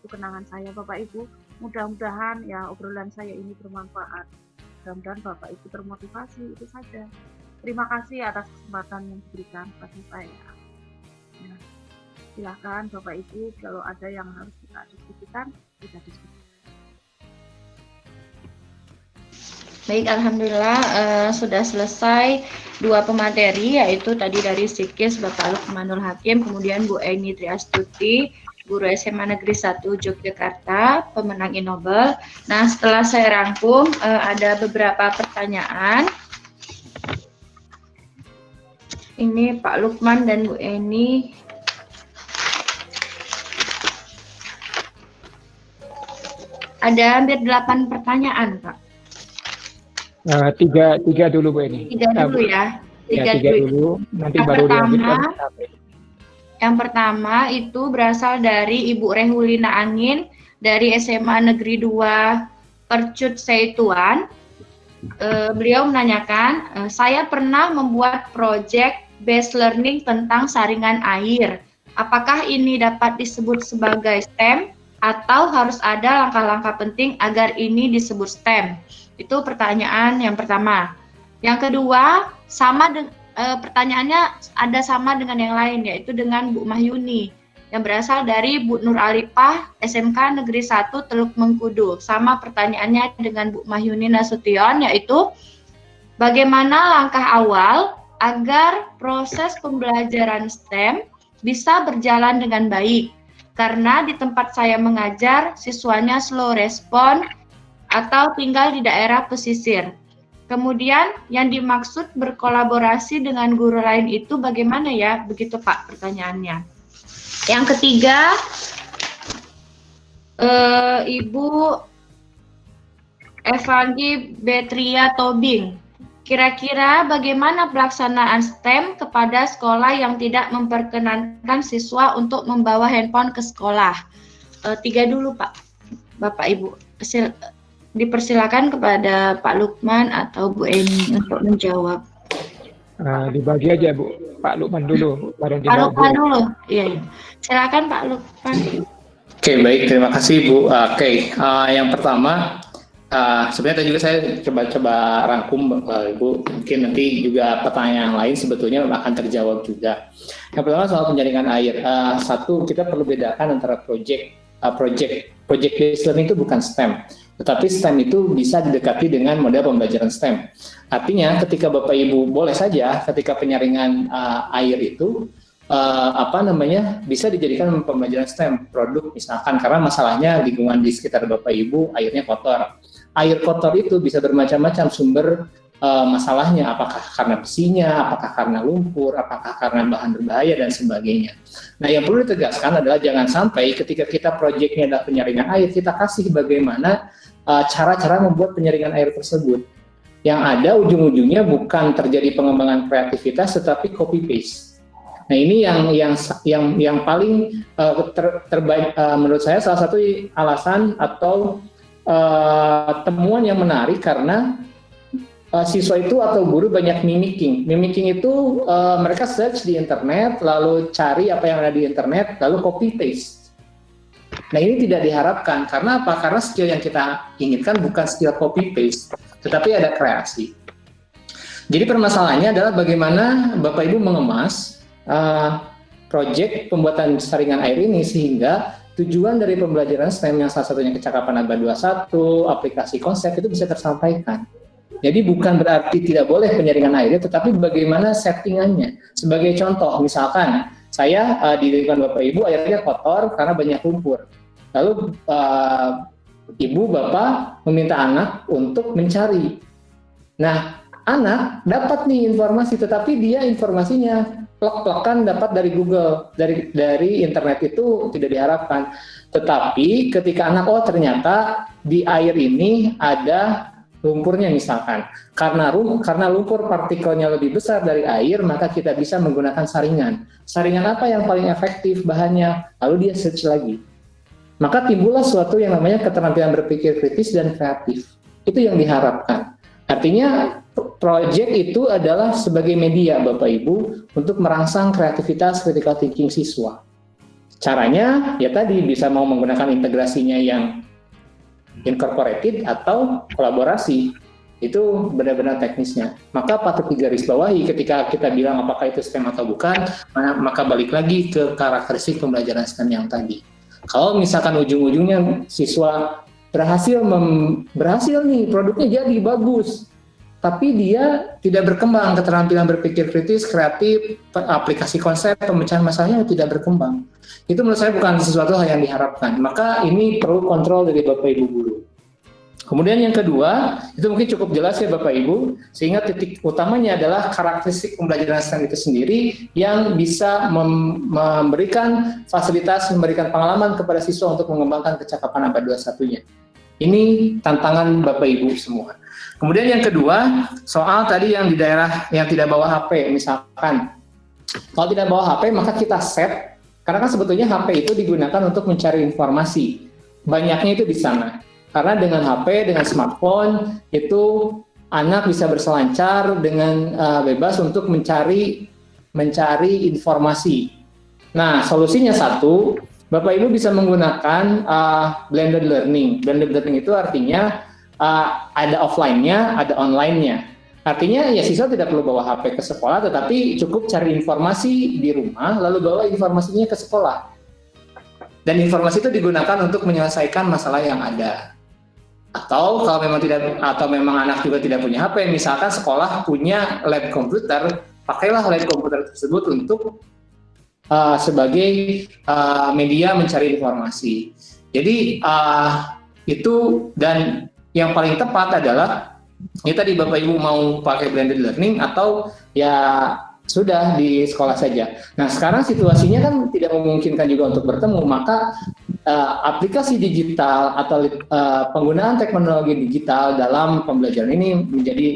Itu kenangan saya Bapak Ibu. Mudah-mudahan ya obrolan saya ini bermanfaat. Mudah-mudahan Bapak Ibu termotivasi, itu saja. Terima kasih atas kesempatan yang diberikan kepada saya. Ya. Silakan Bapak Ibu, kalau ada yang harus kita diskusikan, kita diskusikan. Baik, alhamdulillah sudah selesai 2 pemateri, yaitu tadi dari Psikis Bapak Lukmanul Hakim, kemudian Bu Eni Triastuti, guru SMA Negeri 1 Yogyakarta, pemenang Innobel. Nah, setelah saya rangkum, ada beberapa pertanyaan. Ini Pak Lukman dan Bu Eni. Ada hampir 8 pertanyaan, Pak. Tiga dulu Bu Eni. Tiga dulu ya. Tiga dulu. Nanti yang baru pertama, dilanjutkan. Yang pertama itu berasal dari Ibu Rehulina Angin dari SMA Negeri 2 Percut Seituan. Beliau menanyakan, saya pernah membuat project based learning tentang saringan air. Apakah ini dapat disebut sebagai STEM atau harus ada langkah-langkah penting agar ini disebut STEM? Itu pertanyaan yang pertama. Yang kedua, pertanyaannya ada sama dengan yang lain, yaitu dengan Bu Mahyuni yang berasal dari Bu Nur Alipah SMK Negeri 1 Teluk Mengkudu. Sama pertanyaannya dengan Bu Mahyuni Nasution, yaitu bagaimana langkah awal agar proses pembelajaran STEM bisa berjalan dengan baik, karena di tempat saya mengajar siswanya slow respon atau tinggal di daerah pesisir. Kemudian yang dimaksud berkolaborasi dengan guru lain itu bagaimana ya? Begitu Pak pertanyaannya. Yang ketiga, Ibu Evangi Betria Tobing. Kira-kira bagaimana pelaksanaan STEM kepada sekolah yang tidak memperkenankan siswa untuk membawa handphone ke sekolah? 3 dulu Pak, Bapak Ibu. Dipersilakan kepada Pak Lukman atau Bu Eni untuk menjawab. Dibagi aja Bu, Pak Lukman dulu. Pak Lukman dulu, iya. Silakan Pak Lukman. Oke, baik, terima kasih Bu. Yang pertama, sebenarnya tadi juga saya coba rangkum Ibu, mungkin nanti juga pertanyaan yang lain sebetulnya akan terjawab juga. Yang pertama soal penjaringan air. Satu, kita perlu bedakan antara project based learning itu bukan STEM. Tetapi STEM itu bisa didekati dengan model pembelajaran STEM. Artinya ketika Bapak Ibu boleh saja ketika penyaringan air itu bisa dijadikan pembelajaran STEM produk misalkan, karena masalahnya lingkungan di sekitar Bapak Ibu airnya kotor. Air kotor itu bisa bermacam-macam sumber masalahnya, apakah karena besinya, apakah karena lumpur, apakah karena bahan berbahaya dan sebagainya. Nah, yang perlu ditegaskan adalah jangan sampai ketika kita proyeknya adalah penyaringan air, kita kasih bagaimana cara-cara membuat penyaringan air tersebut. Yang ada ujung-ujungnya bukan terjadi pengembangan kreativitas, tetapi copy paste. Nah ini yang paling terbaik menurut saya, salah satu alasan atau temuan yang menarik karena siswa itu atau guru banyak mimicking. Mimicking itu mereka search di internet, lalu cari apa yang ada di internet, lalu copy paste. Nah ini tidak diharapkan, karena apa? Karena skill yang kita inginkan bukan skill copy paste, tetapi ada kreasi. Jadi permasalahannya adalah bagaimana Bapak Ibu mengemas proyek pembuatan saringan air ini sehingga tujuan dari pembelajaran STEM yang salah satunya kecakapan abad 21, aplikasi konsep itu bisa tersampaikan. Jadi bukan berarti tidak boleh penyaringan airnya, tetapi bagaimana settingannya. Sebagai contoh, misalkan saya di lingkungan Bapak Ibu airnya kotor karena banyak lumpur. Lalu Ibu Bapak meminta anak untuk mencari. Nah, anak dapat nih informasi, tetapi dia informasinya plek-plekan dapat dari Google, dari internet itu tidak diharapkan. Tetapi ketika anak, oh ternyata di air ini ada lumpurnya misalkan, karena lumpur partikelnya lebih besar dari air, maka kita bisa menggunakan saringan. Saringan apa yang paling efektif bahannya? Lalu dia search lagi. Maka timbullah suatu yang namanya keterampilan berpikir kritis dan kreatif. Itu yang diharapkan. Artinya proyek itu adalah sebagai media Bapak Ibu untuk merangsang kreativitas critical thinking siswa. Caranya ya tadi bisa mau menggunakan integrasinya yang incorporated atau kolaborasi, itu benar-benar teknisnya. Maka patut digarisbawahi ketika kita bilang apakah itu STEM atau bukan, maka balik lagi ke karakteristik pembelajaran STEM yang tadi. Kalau misalkan ujung-ujungnya siswa berhasil nih, produknya jadi bagus, tapi dia tidak berkembang, keterampilan berpikir kritis, kreatif, aplikasi konsep, pemecahan masalahnya tidak berkembang. Itu menurut saya bukan sesuatu hal yang diharapkan. Maka ini perlu kontrol dari Bapak Ibu guru. Kemudian yang kedua, itu mungkin cukup jelas ya Bapak Ibu, sehingga titik utamanya adalah karakteristik pembelajaran STEM itu sendiri yang bisa memberikan fasilitas, memberikan pengalaman kepada siswa untuk mengembangkan kecakapan abad 21-nya. Ini tantangan Bapak Ibu semua. Kemudian yang kedua, soal tadi yang di daerah yang tidak bawa HP, misalkan. Kalau tidak bawa HP, maka kita set, karena kan sebetulnya HP itu digunakan untuk mencari informasi. Banyaknya itu di sana. Karena dengan HP, dengan smartphone, itu anak bisa berselancar dengan bebas untuk mencari informasi. Nah, solusinya satu, Bapak Ibu bisa menggunakan blended learning. Blended learning itu artinya ada offline-nya, ada online-nya. Artinya ya siswa tidak perlu bawa HP ke sekolah, tetapi cukup cari informasi di rumah, lalu bawa informasinya ke sekolah. Dan informasi itu digunakan untuk menyelesaikan masalah yang ada. Atau kalau memang anak juga tidak punya HP, misalkan sekolah punya lab komputer, pakailah lab komputer tersebut untuk sebagai media mencari informasi. Jadi itu, dan yang paling tepat adalah ya tadi Bapak Ibu mau pakai blended learning atau ya sudah di sekolah saja. Nah sekarang situasinya kan tidak memungkinkan juga untuk bertemu, maka aplikasi digital atau penggunaan teknologi digital dalam pembelajaran ini menjadi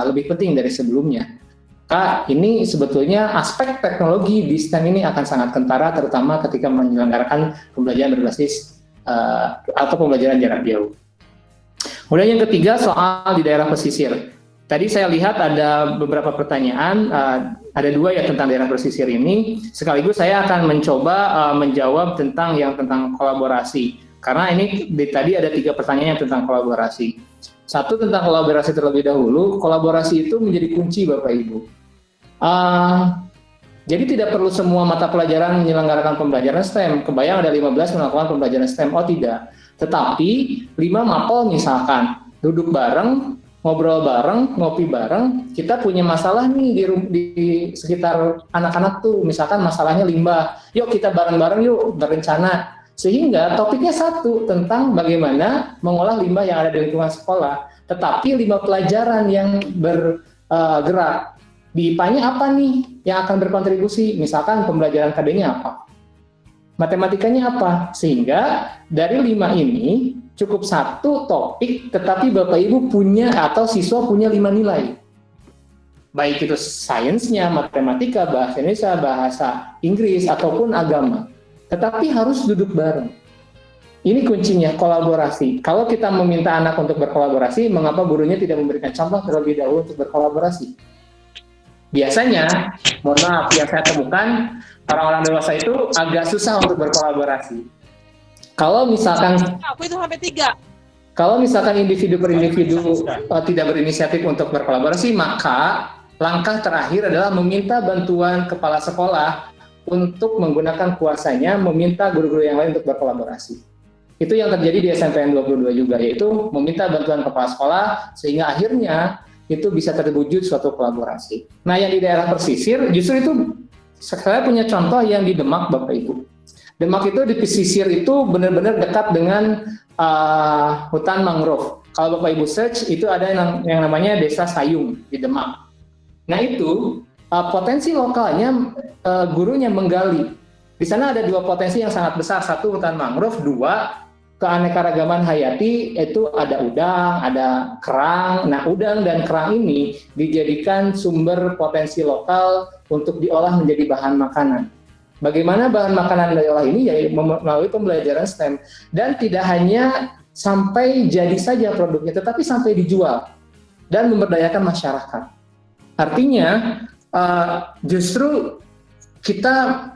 lebih penting dari sebelumnya. Maka ini sebetulnya aspek teknologi di STEM ini akan sangat kentara, terutama ketika menyelenggarakan pembelajaran berbasis atau pembelajaran jarak jauh. Kemudian yang ketiga, soal di daerah pesisir. Tadi saya lihat ada beberapa pertanyaan, ada dua ya tentang daerah pesisir ini. Sekaligus saya akan mencoba menjawab tentang kolaborasi. Karena ini tadi ada 3 pertanyaan tentang kolaborasi. Satu tentang kolaborasi terlebih dahulu. Kolaborasi itu menjadi kunci Bapak Ibu. Jadi tidak perlu semua mata pelajaran menyelenggarakan pembelajaran STEM. Kebayang ada 15 melakukan pembelajaran STEM. Oh tidak. Tetapi 5 mapel misalkan duduk bareng, ngobrol bareng, ngopi bareng, kita punya masalah nih di sekitar anak-anak tuh, misalkan masalahnya limbah, yuk kita bareng-bareng yuk berencana, sehingga topiknya satu tentang bagaimana mengolah limbah yang ada di lingkungan sekolah, tetapi 5 pelajaran yang bergerak, di IPA-nya apa nih yang akan berkontribusi, misalkan pembelajaran KD-nya apa, Matematikanya apa? Sehingga dari 5 ini cukup 1 topik, tetapi Bapak Ibu punya atau siswa punya 5 nilai. Baik itu sainsnya, matematika, bahasa Indonesia, bahasa Inggris, ataupun agama. Tetapi harus duduk bareng. Ini kuncinya, kolaborasi. Kalau kita meminta anak untuk berkolaborasi, mengapa gurunya tidak memberikan contoh terlebih dahulu untuk berkolaborasi? Biasanya, mohon maaf, yang saya temukan, orang-orang dewasa itu agak susah untuk berkolaborasi. Kalau misalkan Aku itu sampai 3. Kalau misalkan individu per individu tidak berinisiatif untuk berkolaborasi, maka langkah terakhir adalah meminta bantuan kepala sekolah untuk menggunakan kuasanya meminta guru-guru yang lain untuk berkolaborasi. Itu yang terjadi di SMPN 22 juga, yaitu meminta bantuan kepala sekolah sehingga akhirnya itu bisa terwujud suatu kolaborasi. Nah, yang di daerah pesisir justru itu saya punya contoh yang di Demak, Bapak Ibu. Demak itu di pesisir itu benar-benar dekat dengan hutan mangrove. Kalau Bapak Ibu search, itu ada yang namanya Desa Sayung di Demak. Nah itu potensi lokalnya gurunya menggali. Di sana ada 2 potensi yang sangat besar. 1 hutan mangrove, 2 keanekaragaman hayati, itu ada udang, ada kerang. Nah udang dan kerang ini dijadikan sumber potensi lokal untuk diolah menjadi bahan makanan. Bagaimana bahan makanan diolah ini? Ya melalui pembelajaran STEM. Dan tidak hanya sampai jadi saja produknya, tetapi sampai dijual dan memberdayakan masyarakat. Artinya justru kita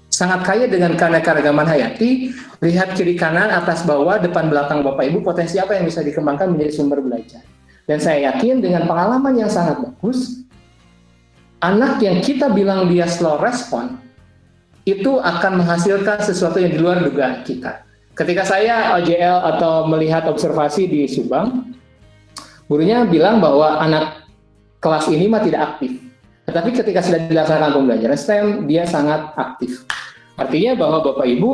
sangat kaya dengan keanekaragaman hayati. Lihat kiri kanan, atas bawah, depan belakang Bapak Ibu, potensi apa yang bisa dikembangkan menjadi sumber belajar. Dan saya yakin dengan pengalaman yang sangat bagus, anak yang kita bilang dia slow respon, itu akan menghasilkan sesuatu yang di luar dugaan kita. Ketika saya OJL atau melihat observasi di Subang, gurunya bilang bahwa anak kelas ini mah tidak aktif. Tetapi ketika sudah dilaksanakan pembelajaran STEM, dia sangat aktif. Artinya bahwa Bapak Ibu,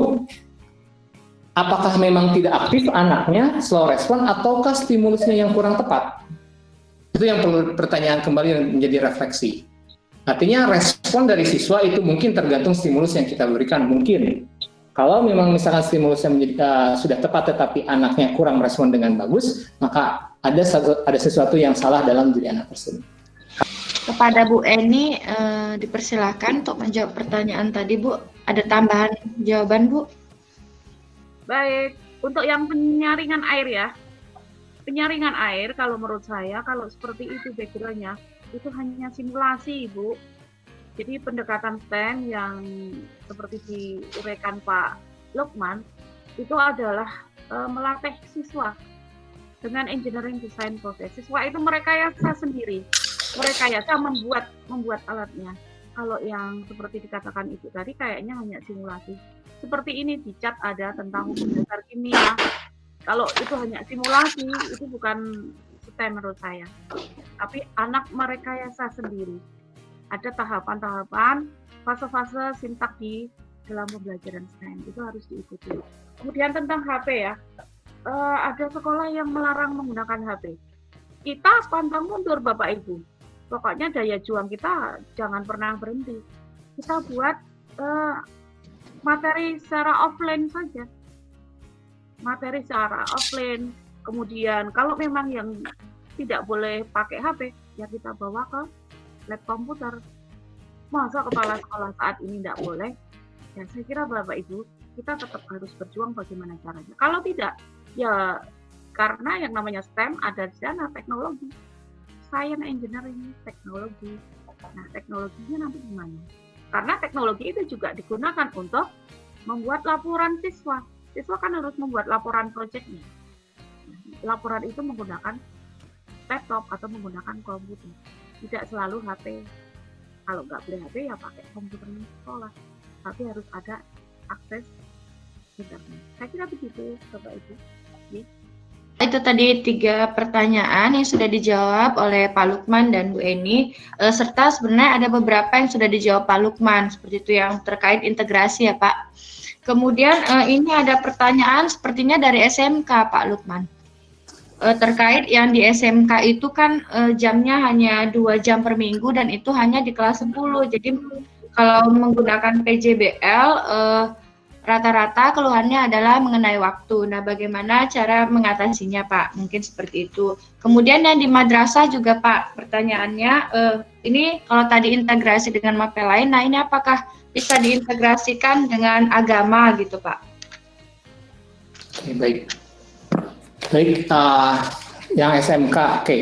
apakah memang tidak aktif anaknya, slow respon, ataukah stimulusnya yang kurang tepat? Itu yang perlu pertanyaan kembali yang menjadi refleksi. Artinya respon dari siswa itu mungkin tergantung stimulus yang kita berikan, mungkin. Kalau memang misalkan stimulusnya sudah tepat tetapi anaknya kurang respon dengan bagus, maka ada sesuatu yang salah dalam diri anak tersebut. Kepada Bu Eni, dipersilakan untuk menjawab pertanyaan tadi, Bu. Ada tambahan jawaban, Bu? Baik, untuk yang penyaringan air ya. Penyaringan air kalau menurut saya, kalau seperti itu background-nya, itu hanya simulasi, Ibu. Jadi pendekatan STEM yang seperti diuraikan Pak Lukman, itu adalah melatih siswa dengan engineering design process. Siswa itu merekayasa sendiri, merekayasa membuat alatnya. Kalau yang seperti dikatakan itu tadi kayaknya hanya simulasi. Seperti ini di chat ada tentang hukum dasar kimia. Kalau itu hanya simulasi, itu bukan STEM menurut saya. Tapi anak merekayasa sendiri. Ada tahapan-tahapan, fase-fase sintak di dalam pembelajaran STEM. Itu harus diikuti. Kemudian tentang HP ya. Ada sekolah yang melarang menggunakan HP. Kita pantang mundur Bapak Ibu. Pokoknya daya juang kita jangan pernah berhenti. Kita buat materi secara offline saja. Materi secara offline. Kemudian kalau memang yang tidak boleh pakai HP, ya kita bawa ke lab komputer. Masa kepala sekolah saat ini tidak boleh? Ya saya kira Bapak Ibu, kita tetap harus berjuang bagaimana caranya. Kalau tidak, ya karena yang namanya STEM ada di sana teknologi. Science, engineering, teknologi. Nah, teknologinya nanti gimana? Karena teknologi itu juga digunakan untuk membuat laporan siswa. Siswa kan harus membuat laporan proyeknya. Nah, laporan itu menggunakan laptop atau menggunakan komputer. Tidak selalu HP. Kalau nggak boleh HP ya pakai komputer sekolah. Tapi harus ada akses internet. Saya kira begitu, Bapak Ibu. Itu tadi 3 pertanyaan yang sudah dijawab oleh Pak Lukman dan Bu Eni, serta sebenarnya ada beberapa yang sudah dijawab Pak Lukman, seperti itu yang terkait integrasi ya Pak. Kemudian ini ada pertanyaan sepertinya dari SMK Pak Lukman. Terkait yang di SMK itu kan jamnya hanya 2 jam per minggu dan itu hanya di kelas 10. Jadi kalau menggunakan PJBL rata-rata keluhannya adalah mengenai waktu. Nah, bagaimana cara mengatasinya, Pak? Mungkin seperti itu. Kemudian yang di madrasah juga, Pak, pertanyaannya, ini kalau tadi integrasi dengan mapel lain, nah ini apakah bisa diintegrasikan dengan agama gitu, Pak? Oke, baik. Baik, yang SMK, oke.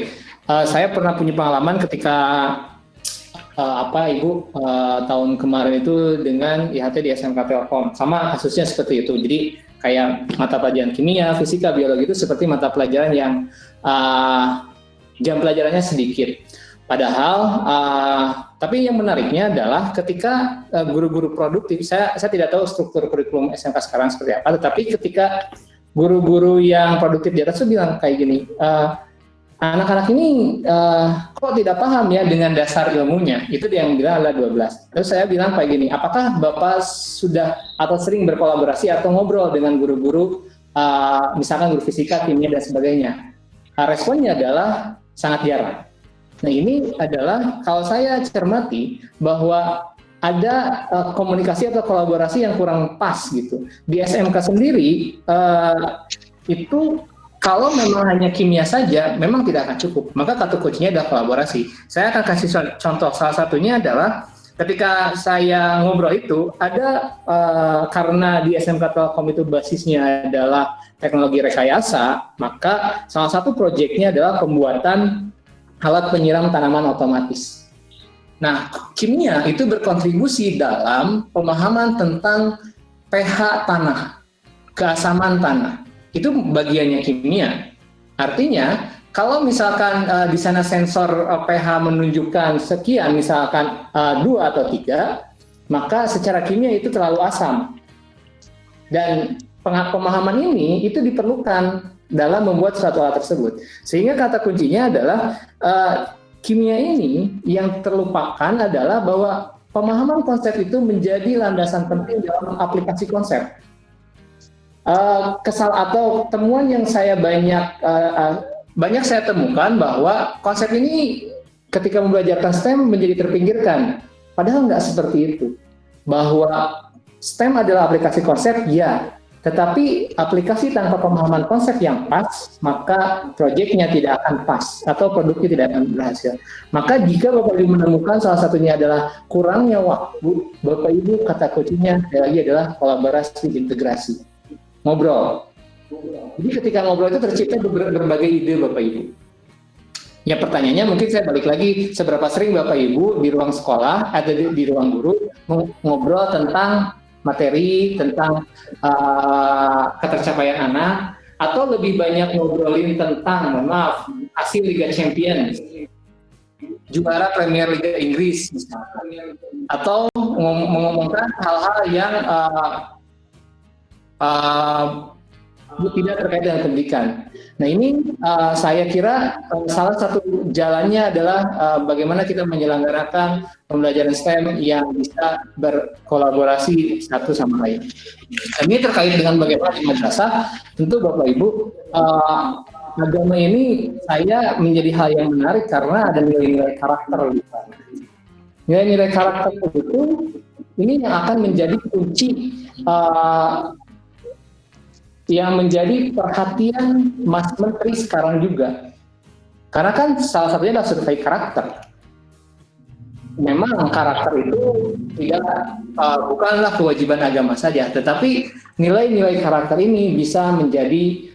Saya pernah punya pengalaman ketika Ibu tahun kemarin itu dengan IHT di SMK Telkom, sama kasusnya seperti itu. Jadi kayak mata pelajaran kimia, fisika, biologi itu seperti mata pelajaran yang jam pelajarannya sedikit. Padahal, tapi yang menariknya adalah ketika guru-guru produktif, saya tidak tahu struktur kurikulum SMK sekarang seperti apa, tetapi ketika guru-guru yang produktif di atas itu bilang kayak gini, anak-anak ini kok tidak paham ya dengan dasar ilmunya, itu dia yang bilang adalah 12. Terus saya bilang kayak gini, apakah Bapak sudah atau sering berkolaborasi atau ngobrol dengan guru-guru, misalkan guru fisika, kimia, dan sebagainya? Responnya adalah sangat jarang. Nah ini adalah kalau saya cermati bahwa ada komunikasi atau kolaborasi yang kurang pas gitu. Di SMK sendiri itu kalau memang hanya kimia saja, memang tidak akan cukup. Maka kata kuncinya adalah kolaborasi. Saya akan kasih contoh, salah satunya adalah ketika saya ngobrol itu, ada karena di SMK Telkom itu basisnya adalah teknologi rekayasa, maka salah satu proyeknya adalah pembuatan alat penyiram tanaman otomatis. Nah, kimia itu berkontribusi dalam pemahaman tentang pH tanah, keasaman tanah. Itu bagiannya kimia. Artinya, kalau misalkan di sana sensor pH menunjukkan sekian, misalkan 2 atau 3, maka secara kimia itu terlalu asam. Dan pemahaman ini itu diperlukan dalam membuat suatu alat tersebut. Sehingga kata kuncinya adalah kimia ini yang terlupakan adalah bahwa pemahaman konsep itu menjadi landasan penting dalam aplikasi konsep. Atau temuan yang saya banyak saya temukan bahwa konsep ini ketika membelajarkan STEM menjadi terpinggirkan. Padahal nggak seperti itu. Bahwa STEM adalah aplikasi konsep, ya. Tetapi aplikasi tanpa pemahaman konsep yang pas, maka proyeknya tidak akan pas atau produknya tidak akan berhasil. Maka jika Bapak Ibu menemukan salah satunya adalah kurangnya waktu, Bapak Ibu kata kuncinya lagi adalah kolaborasi integrasi. Ngobrol. Jadi ketika ngobrol itu tercipta berbagai ide Bapak Ibu. Ya pertanyaannya mungkin saya balik lagi, seberapa sering Bapak Ibu di ruang sekolah atau di ruang guru ngobrol tentang materi, tentang ketercapaian anak, atau lebih banyak ngobrolin tentang, hasil Liga Champions, juara Premier Liga Inggris misalnya, atau mengomongkan hal-hal yang tidak terkait dengan pendidikan. Nah ini saya kira salah satu jalannya adalah bagaimana kita menyelenggarakan pembelajaran STEM yang bisa berkolaborasi satu sama lain. Dan ini terkait dengan bagaimana di madrasah, tentu Bapak Ibu, agama ini saya menjadi hal yang menarik karena ada nilai-nilai karakter di sana. Nilai-nilai karakter itu ini yang akan menjadi kunci yang menjadi perhatian Mas Menteri sekarang juga. Karena kan salah satunya adalah survei karakter. Memang karakter itu bukanlah kewajiban agama saja, tetapi nilai-nilai karakter ini bisa menjadi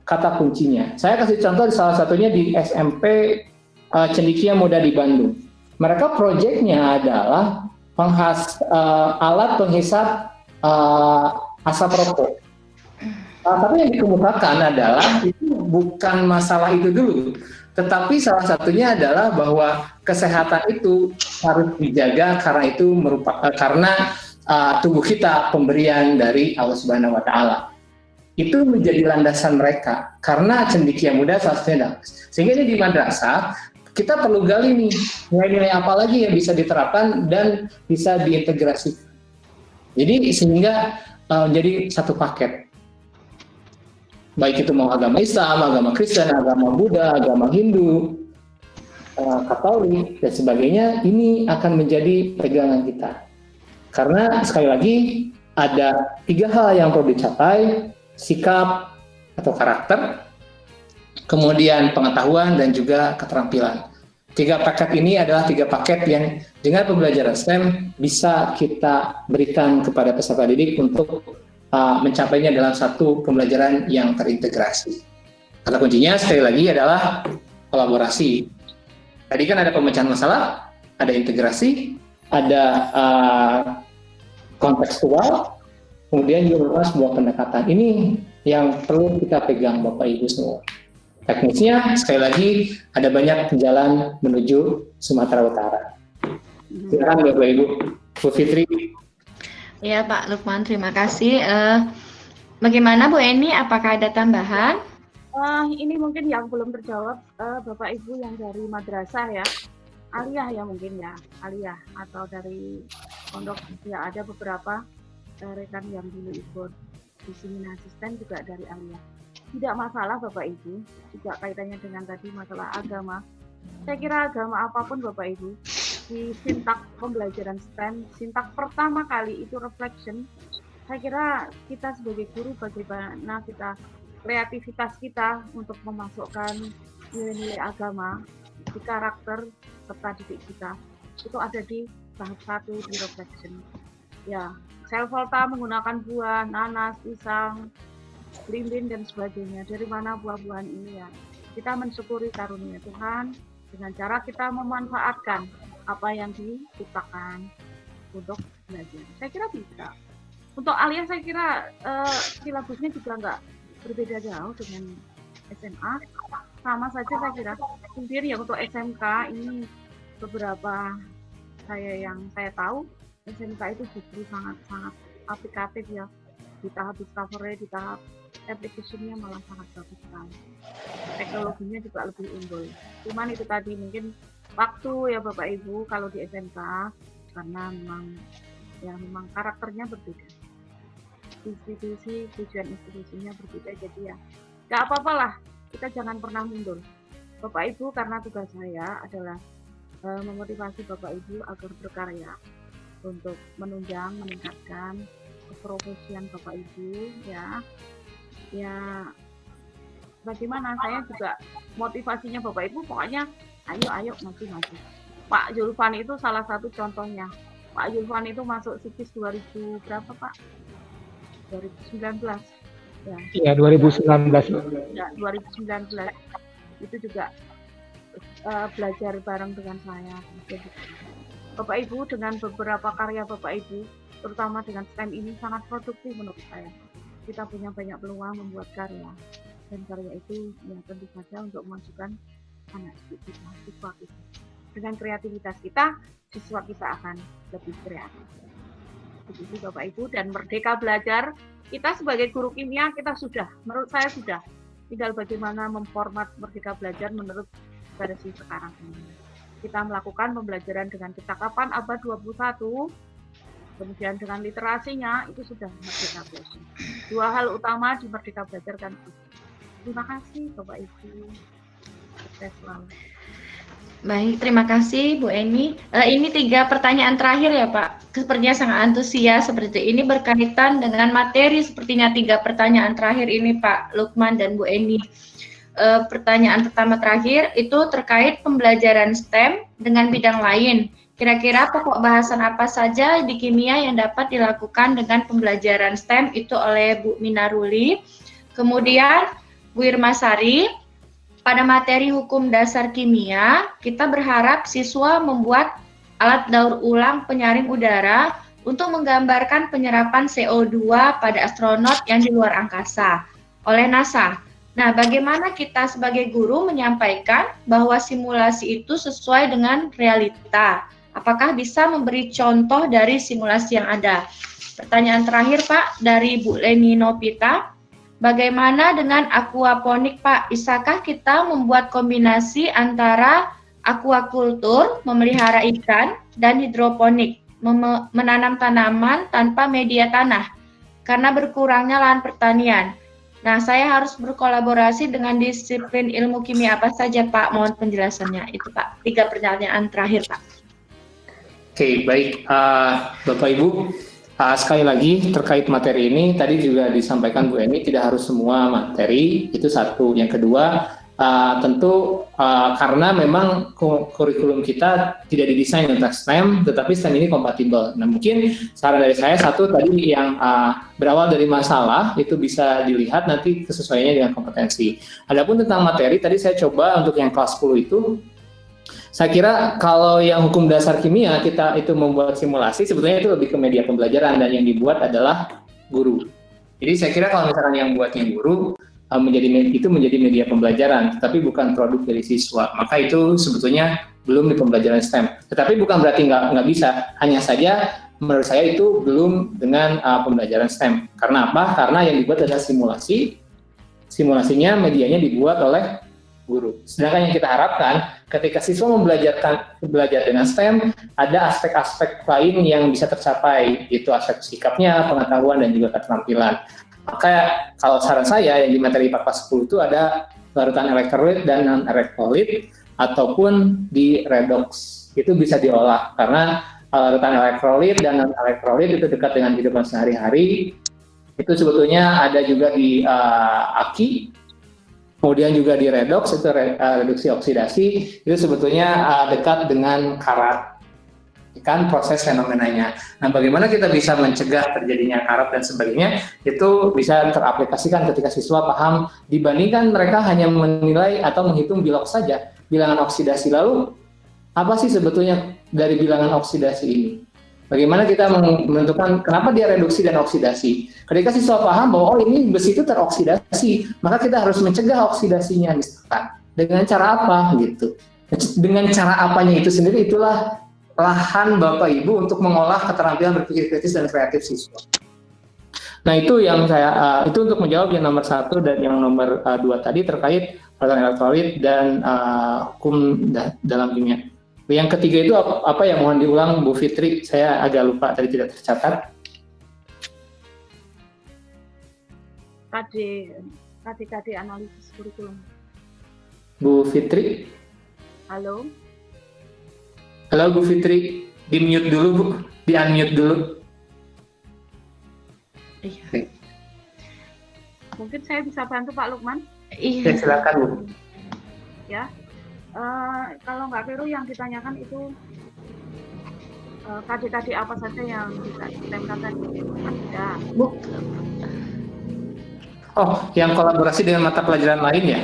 kata kuncinya. Saya kasih contoh salah satunya di SMP Cendikia Muda di Bandung. Mereka proyeknya adalah alat penghisap asap rokok. Tapi yang dikemukakan adalah itu bukan masalah itu dulu, tetapi salah satunya adalah bahwa kesehatan itu harus dijaga karena itu karena tubuh kita pemberian dari Allah Subhanahu Wa Taala. Itu menjadi landasan mereka karena Cendikia Muda salah satunya. Sehingga ini di madrasah kita perlu gali nih nilai-nilai apa lagi yang bisa diterapkan dan bisa diintegrasikan. Jadi sehingga menjadi satu paket. Baik itu mau agama Islam, agama Kristen, agama Buddha, agama Hindu, Katolik dan sebagainya, ini akan menjadi pegangan kita. Karena sekali lagi ada 3 hal yang perlu dicapai: sikap atau karakter, kemudian pengetahuan, dan juga keterampilan. 3 paket ini adalah 3 paket yang dengan pembelajaran STEM bisa kita berikan kepada peserta didik untuk mencapainya dalam satu pembelajaran yang terintegrasi. Kata kuncinya sekali lagi adalah kolaborasi. Tadi kan ada pemecahan masalah, ada integrasi, ada kontekstual, kemudian juga merupakan sebuah pendekatan. Ini yang perlu kita pegang Bapak Ibu semua. Teknisnya sekali lagi ada banyak jalan menuju Sumatera Utara. Silakan Bapak Ibu. Bu Fitri. Ya Pak Lukman, terima kasih. Bagaimana Bu Eni, apakah ada tambahan? Ini mungkin yang belum terjawab, Bapak Ibu yang dari madrasah ya, aliyah ya mungkin ya, aliyah atau dari pondok ya, ada beberapa rekan yang dulu ikut diseminasi STEM juga dari aliyah. Tidak masalah Bapak Ibu, juga kaitannya dengan tadi masalah agama. Saya kira agama apapun Bapak Ibu, di sintak pembelajaran STEM, sintak pertama kali itu reflection. Saya kira kita sebagai guru bagaimana kita kreativitas kita untuk memasukkan nilai-nilai agama di karakter serta didik kita itu ada di tahap 1 di reflection. Ya, sel volta menggunakan buah, nanas, pisang, belimbing dan sebagainya. Dari mana buah-buahan ini ya? Kita mensyukuri karunia Tuhan dengan cara kita memanfaatkan apa yang diciptakan untuk belajar. Saya kira bisa. Untuk aliyah saya kira silabusnya juga enggak berbeda jauh dengan SMA, sama saja saya kira. Kemudian ya untuk SMK ini beberapa yang saya tahu SMK itu justru sangat aplikatif ya, di tahap discovery, di tahap application-nya malah sangat bagus sekali. Teknologinya juga lebih unggul. Cuman itu tadi mungkin waktu ya Bapak Ibu kalau di SMK karena memang karakternya berbeda. Institusi, tujuan institusinya berbeda, jadi ya nggak apa-apa lah, kita jangan pernah mundur Bapak Ibu, karena tugas saya adalah memotivasi Bapak Ibu agar berkarya untuk meningkatkan keprofesian Bapak Ibu ya bagaimana saya juga motivasinya Bapak Ibu, pokoknya ayo maju. Pak Julfan itu salah satu contohnya. Pak Julfan itu masuk SIKIS 2000 berapa Pak? 2019 ya. Iya, 2019. Ya, 2019 itu juga belajar bareng dengan saya. Jadi, Bapak Ibu dengan beberapa karya Bapak Ibu, terutama dengan STEM ini sangat produktif menurut saya. Kita punya banyak peluang membuat karya, dan karya itu ya tentu saja untuk memajukan anak kita, siswa kita. Dengan kreativitas kita, siswa kita akan lebih kreatif. Begitu Bapak Ibu, dan merdeka belajar kita sebagai guru kimia menurut saya sudah, tinggal bagaimana memformat merdeka belajar menurut versi sekarang ini. Kita melakukan pembelajaran dengan kecakapan abad 21, kemudian dengan literasinya itu sudah merdeka belajar. 2 hal utama di merdeka belajar kan. Terima kasih Bapak Ibu. Sukses selalu. Baik, terima kasih Bu Eni. Ini 3 pertanyaan terakhir ya Pak. Sepertinya sangat antusias seperti ini, berkaitan dengan materi sepertinya 3 pertanyaan terakhir ini Pak Lukman dan Bu Eni. Pertanyaan pertama terakhir itu terkait pembelajaran STEM dengan bidang lain. Kira-kira pokok bahasan apa saja di kimia yang dapat dilakukan dengan pembelajaran STEM itu oleh Bu Minaruli. Kemudian Bu Irmasari, pada materi hukum dasar kimia, kita berharap siswa membuat alat daur ulang penyaring udara untuk menggambarkan penyerapan CO2 pada astronot yang di luar angkasa oleh NASA. Nah, bagaimana kita sebagai guru menyampaikan bahwa simulasi itu sesuai dengan realita? Apakah bisa memberi contoh dari simulasi yang ada? Pertanyaan terakhir Pak, dari Bu Leni Nopita. Bagaimana dengan aquaponik Pak? Bisakah kita membuat kombinasi antara aquakultur, memelihara ikan, dan hidroponik, menanam tanaman tanpa media tanah, karena berkurangnya lahan pertanian? Nah, saya harus berkolaborasi dengan disiplin ilmu kimia apa saja, Pak? Mohon penjelasannya. Itu, Pak. 3 pertanyaan terakhir, Pak. Oke, baik. Bapak Ibu, sekali lagi terkait materi ini, tadi juga disampaikan Bu Eni, tidak harus semua materi, itu satu. Yang kedua, tentu karena memang kurikulum kita tidak didesain untuk STEM, tetapi STEM ini kompatibel. Nah, mungkin saran dari saya satu tadi yang berawal dari masalah itu bisa dilihat nanti kesesuaiannya dengan kompetensi. Adapun tentang materi, tadi saya coba untuk yang kelas 10 itu, saya kira kalau yang hukum dasar kimia kita itu membuat simulasi, sebetulnya itu lebih ke media pembelajaran dan yang dibuat adalah guru. Jadi saya kira kalau misalkan yang buatnya guru, itu menjadi media pembelajaran, tetapi bukan produk dari siswa. Maka itu sebetulnya belum di pembelajaran STEM. Tetapi bukan berarti nggak bisa. Hanya saja menurut saya itu belum dengan pembelajaran STEM. Karena apa? Karena yang dibuat adalah simulasi. Simulasinya medianya dibuat oleh guru. Sedangkan yang kita harapkan ketika siswa belajar dengan STEM, ada aspek-aspek lain yang bisa tercapai, yaitu aspek sikapnya, pengetahuan, dan juga keterampilan. Maka kalau saran saya yang di materi IPA kelas 10 itu ada larutan elektrolit dan non-elektrolit ataupun di redox. Itu bisa diolah karena larutan elektrolit dan non-elektrolit itu dekat dengan kehidupan sehari-hari. Itu sebetulnya ada juga di aki, kemudian juga di redox, itu reduksi oksidasi, itu sebetulnya dekat dengan karat. Kan proses fenomenanya. Nah, bagaimana kita bisa mencegah terjadinya karat dan sebagainya, itu bisa teraplikasikan ketika siswa paham, dibandingkan mereka hanya menilai atau menghitung bilok saja, bilangan oksidasi. Lalu, apa sih sebetulnya dari bilangan oksidasi ini? Bagaimana kita menentukan kenapa dia reduksi dan oksidasi? Ketika siswa paham bahwa, oh ini besi itu teroksidasi, maka kita harus mencegah oksidasinya, misalkan. Dengan cara apa? Gitu. Dengan cara apanya itu sendiri, itulah lahan Bapak Ibu untuk mengolah keterampilan berpikir kritis dan kreatif siswa. Nah, itu yang saya itu untuk menjawab yang nomor 1 dan yang nomor 2 tadi terkait larutan elektrolit dan hukum dalam kimia. Yang ketiga itu apa yang mohon diulang Bu Fitri? Saya agak lupa tadi tidak tercatat. KD analisis kurikulum. Bu Fitri? Halo. Halo Bu Fitri, di-mute dulu Bu, di-unmute dulu. Iya. Mungkin saya bisa bantu Pak Lukman? Iya. Ya, silakan Bu. Ya, kalau Mbak Vero yang ditanyakan itu KD apa saja yang bisa ditempelkan tadi? Ya. Bu. Oh, yang kolaborasi dengan mata pelajaran lain ya?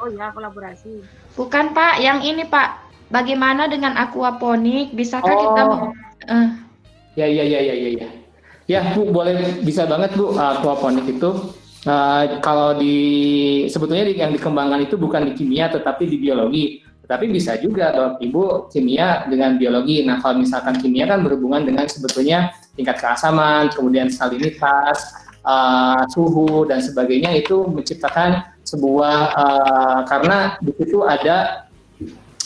Oh ya, kolaborasi. Bukan Pak, yang ini Pak. Bagaimana dengan aquaponik? Bisakah kita? Ya. Ya Bu, boleh, bisa banget Bu, aquaponik itu. Kalau sebetulnya yang dikembangkan itu bukan di kimia tetapi di biologi. Tetapi bisa juga Bapak Ibu kimia dengan biologi. Nah, kalau misalkan kimia kan berhubungan dengan sebetulnya tingkat keasaman, kemudian salinitas, suhu dan sebagainya, itu menciptakan sebuah karena di situ ada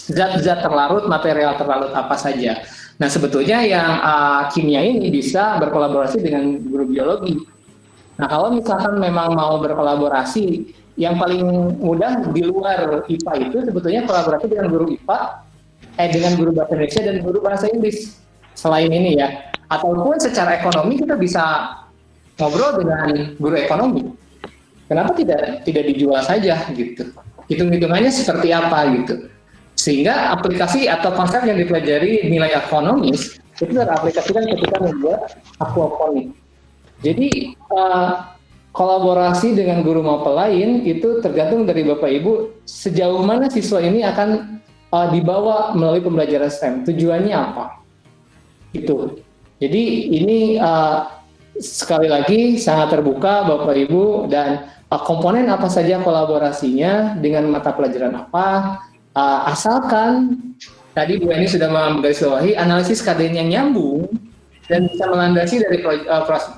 zat-zat terlarut, material terlarut apa saja. Nah, sebetulnya yang kimia ini bisa berkolaborasi dengan guru biologi. Nah, kalau misalkan memang mau berkolaborasi, yang paling mudah di luar IPA itu sebetulnya kolaborasi dengan guru IPA, dengan guru bahasa Indonesia dan guru bahasa Inggris. Selain ini ya, ataupun secara ekonomi kita bisa ngobrol dengan guru ekonomi. Kenapa tidak dijual saja gitu? Hitung-hitungannya seperti apa gitu? Sehingga aplikasi atau konsep yang dipelajari nilai ekonomis itu teraplikasikan ketika membuat aquaponik. Jadi kolaborasi dengan guru maupun lain itu tergantung dari Bapak Ibu sejauh mana siswa ini akan dibawa melalui pembelajaran STEM. Tujuannya apa? Itu. Jadi ini sekali lagi sangat terbuka Bapak Ibu, dan komponen apa saja kolaborasinya dengan mata pelajaran apa. Asalkan tadi Bu Eni sudah menggarisbawahi analisis KD-nya nyambung dan bisa melandasi dari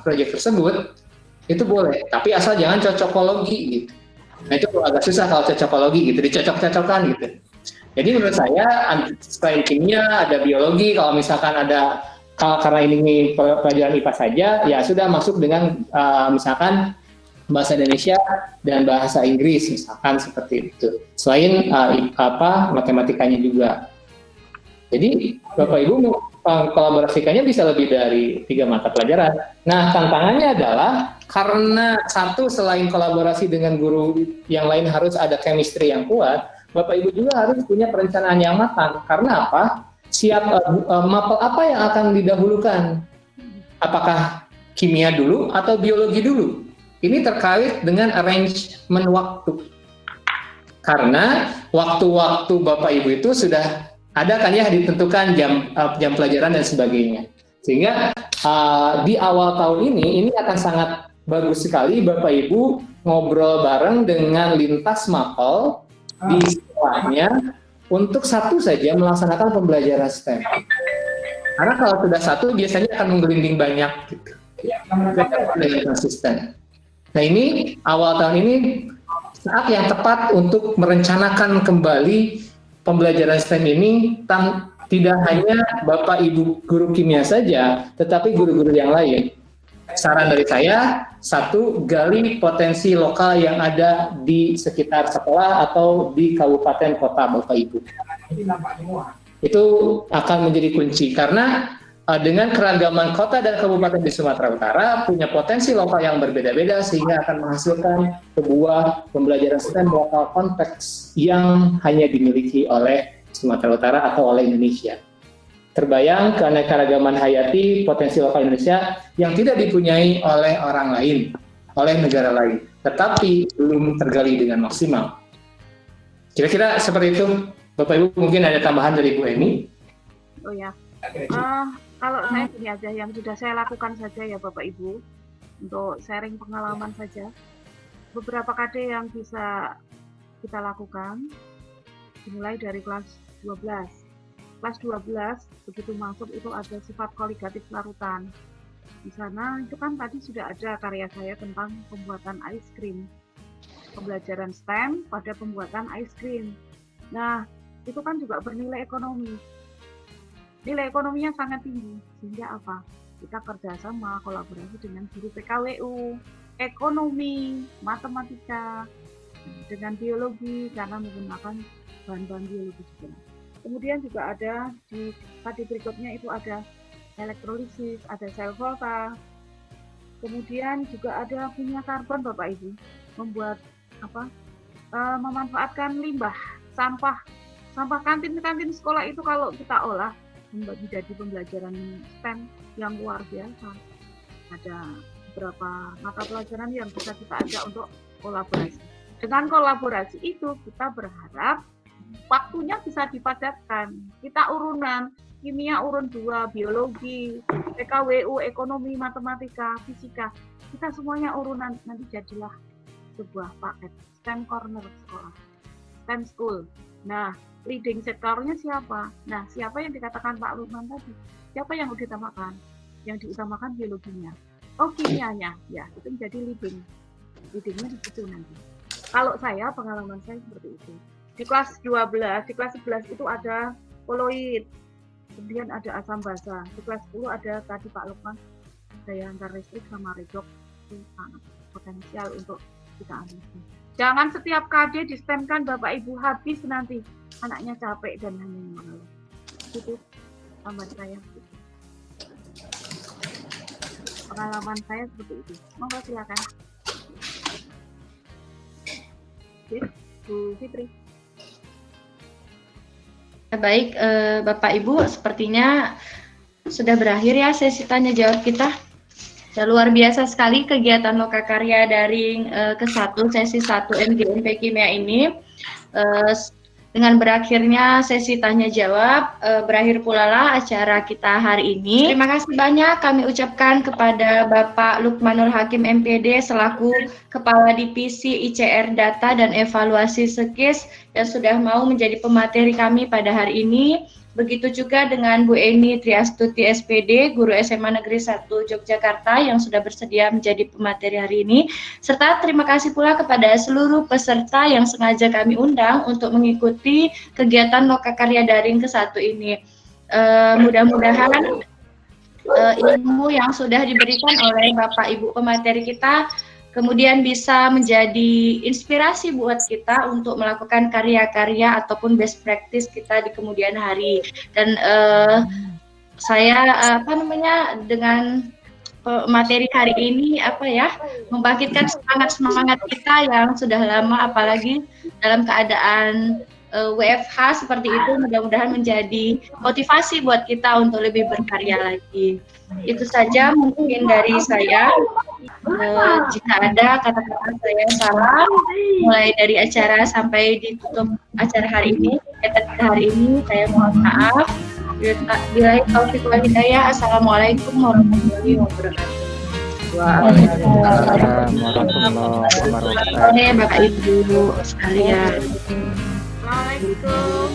proyek tersebut, itu boleh. Tapi asal jangan cocokologi gitu. Nah, itu agak susah kalau cocokologi gitu, dicocok-cocokkan gitu. Jadi menurut saya selain kimia ada biologi. Kalau misalkan ada karena ini pelajaran IPA saja, ya sudah masuk dengan misalkan bahasa Indonesia dan bahasa Inggris misalkan seperti itu. Selain matematikanya juga. Jadi Bapak Ibu kolaborasikannya bisa lebih dari 3 mata pelajaran. Nah, tantangannya adalah karena satu, selain kolaborasi dengan guru yang lain harus ada chemistry yang kuat, Bapak Ibu juga harus punya perencanaan yang matang. Karena apa? Mapel apa yang akan didahulukan? Apakah kimia dulu atau biologi dulu? Ini terkait dengan arrangement waktu. Karena waktu-waktu Bapak Ibu itu sudah ada kan ya ditentukan jam pelajaran dan sebagainya. Sehingga di awal tahun ini akan sangat bagus sekali Bapak Ibu ngobrol bareng dengan lintas mapel di sekolahnya untuk satu saja melaksanakan pembelajaran STEM. Karena kalau sudah satu biasanya akan menggelinding banyak gitu. Dengan konsisten. Nah, ini awal tahun ini saat yang tepat untuk merencanakan kembali pembelajaran STEM ini tidak hanya Bapak Ibu guru kimia saja, tetapi guru-guru yang lain. Saran dari saya, satu, gali potensi lokal yang ada di sekitar sekolah atau di kabupaten kota Bapak Ibu. Itu akan menjadi kunci karena dengan keragaman kota dan kabupaten di Sumatera Utara punya potensi lokal yang berbeda-beda sehingga akan menghasilkan sebuah pembelajaran STEM lokal konteks yang hanya dimiliki oleh Sumatera Utara atau oleh Indonesia. Terbayang keanekaragaman hayati potensi lokal Indonesia yang tidak dipunyai oleh orang lain, oleh negara lain, tetapi belum tergali dengan maksimal. Kira-kira seperti itu. Bapak Ibu mungkin ada tambahan dari Bu Eni? Oh ya. Kalau saya gini aja, yang sudah saya lakukan saja ya Bapak Ibu, untuk sharing pengalaman saja. Beberapa KD yang bisa kita lakukan, dimulai dari kelas 12. Kelas 12, begitu masuk itu ada sifat koligatif larutan. Di sana itu kan tadi sudah ada karya saya tentang pembuatan ice cream. Pembelajaran STEM pada pembuatan ice cream. Nah, itu kan juga bernilai ekonomi. Nilai ekonominya sangat tinggi, sehingga apa? Kita kerjasama, kolaborasi dengan guru PKWU, ekonomi, matematika, dengan biologi, karena menggunakan bahan-bahan biologi juga. Kemudian juga ada di tadi berikutnya itu ada elektrolisis, ada sel volta, kemudian juga ada punya karbon Bapak Ibu, membuat memanfaatkan limbah, sampah kantin sekolah itu kalau kita olah menjadi pembelajaran STEM yang luar biasa. Ada beberapa mata pelajaran yang bisa kita ajak untuk kolaborasi. Dengan kolaborasi itu kita berharap waktunya bisa dipadatkan. Kita urunan, kimia urun 2, biologi, PKWU, ekonomi, matematika, fisika. Kita semuanya urunan, nanti jadilah sebuah paket STEM corner sekolah, STEM school. Nah, leading sektornya siapa? Nah, siapa yang dikatakan Pak Lukman tadi? Siapa yang diutamakan? Yang diutamakan biologinya. Oh, kimianya. Ya, itu menjadi leading. Leadingnya di situ nanti. Kalau saya, pengalaman saya seperti itu. Di kelas 12, di kelas 11 itu ada koloid. Kemudian ada asam basa. Di kelas 10 ada tadi Pak Lukman, daya antar listrik sama redok. Itu sangat potensial untuk kita ambil. Jangan setiap KD distemkan Bapak Ibu habis nanti. Anaknya capek dan hanya mengeluh. Itu tambahan saya. Pengalaman saya seperti itu. Monggo silakan. Oke, Bu Fitri. Baik, Bapak Ibu, sepertinya sudah berakhir ya sesi tanya jawab kita. Luar biasa sekali kegiatan Lokakarya Daring ke-1 sesi 1 MGMP Kimia ini. Dengan berakhirnya sesi tanya jawab, berakhir pula lah acara kita hari ini. Terima kasih banyak kami ucapkan kepada Bapak Lukmanul Hakim MPD selaku Kepala Divisi ICR Data dan Evaluasi Sekis yang sudah mau menjadi pemateri kami pada hari ini. Begitu juga dengan Bu Eni Triastuti SPD, Guru SMA Negeri 1 Yogyakarta yang sudah bersedia menjadi pemateri hari ini. Serta terima kasih pula kepada seluruh peserta yang sengaja kami undang untuk mengikuti kegiatan Lokakarya Daring ke-1 ini. Mudah-mudahan ilmu yang sudah diberikan oleh Bapak Ibu pemateri kita kemudian bisa menjadi inspirasi buat kita untuk melakukan karya-karya ataupun best practice kita di kemudian hari. Dan saya dengan materi hari ini membangkitkan semangat kita yang sudah lama, apalagi dalam keadaan WFH seperti itu, mudah-mudahan menjadi motivasi buat kita untuk lebih berkarya lagi. Itu saja mungkin dari saya. Jika ada kata-kata saya salah mulai dari acara sampai ditutup acara hari ini, saya mohon maaf. Bila taufik wal hidayah. Assalamualaikum warahmatullahi wabarakatuh. Waalaikumsalam warahmatullahi wabarakatuh. Bapak Ibu sekalian. Assalamualaikum.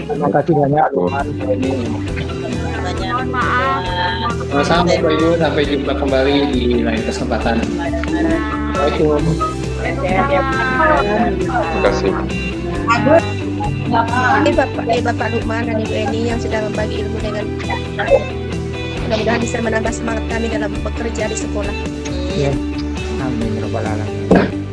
Terima kasih banyak Bu. Mohon maaf. Sama-sama Bapak Ibu, sampai jumpa kembali di lain kesempatan. Assalamualaikum. Terima kasih. Ini Bapak Lukman dan Ibu Eni yang sedang membagi ilmu dengan mudah-mudahan bisa menambah semangat kami dalam bekerja di sekolah. Ya. Amin ya rabbal alamin.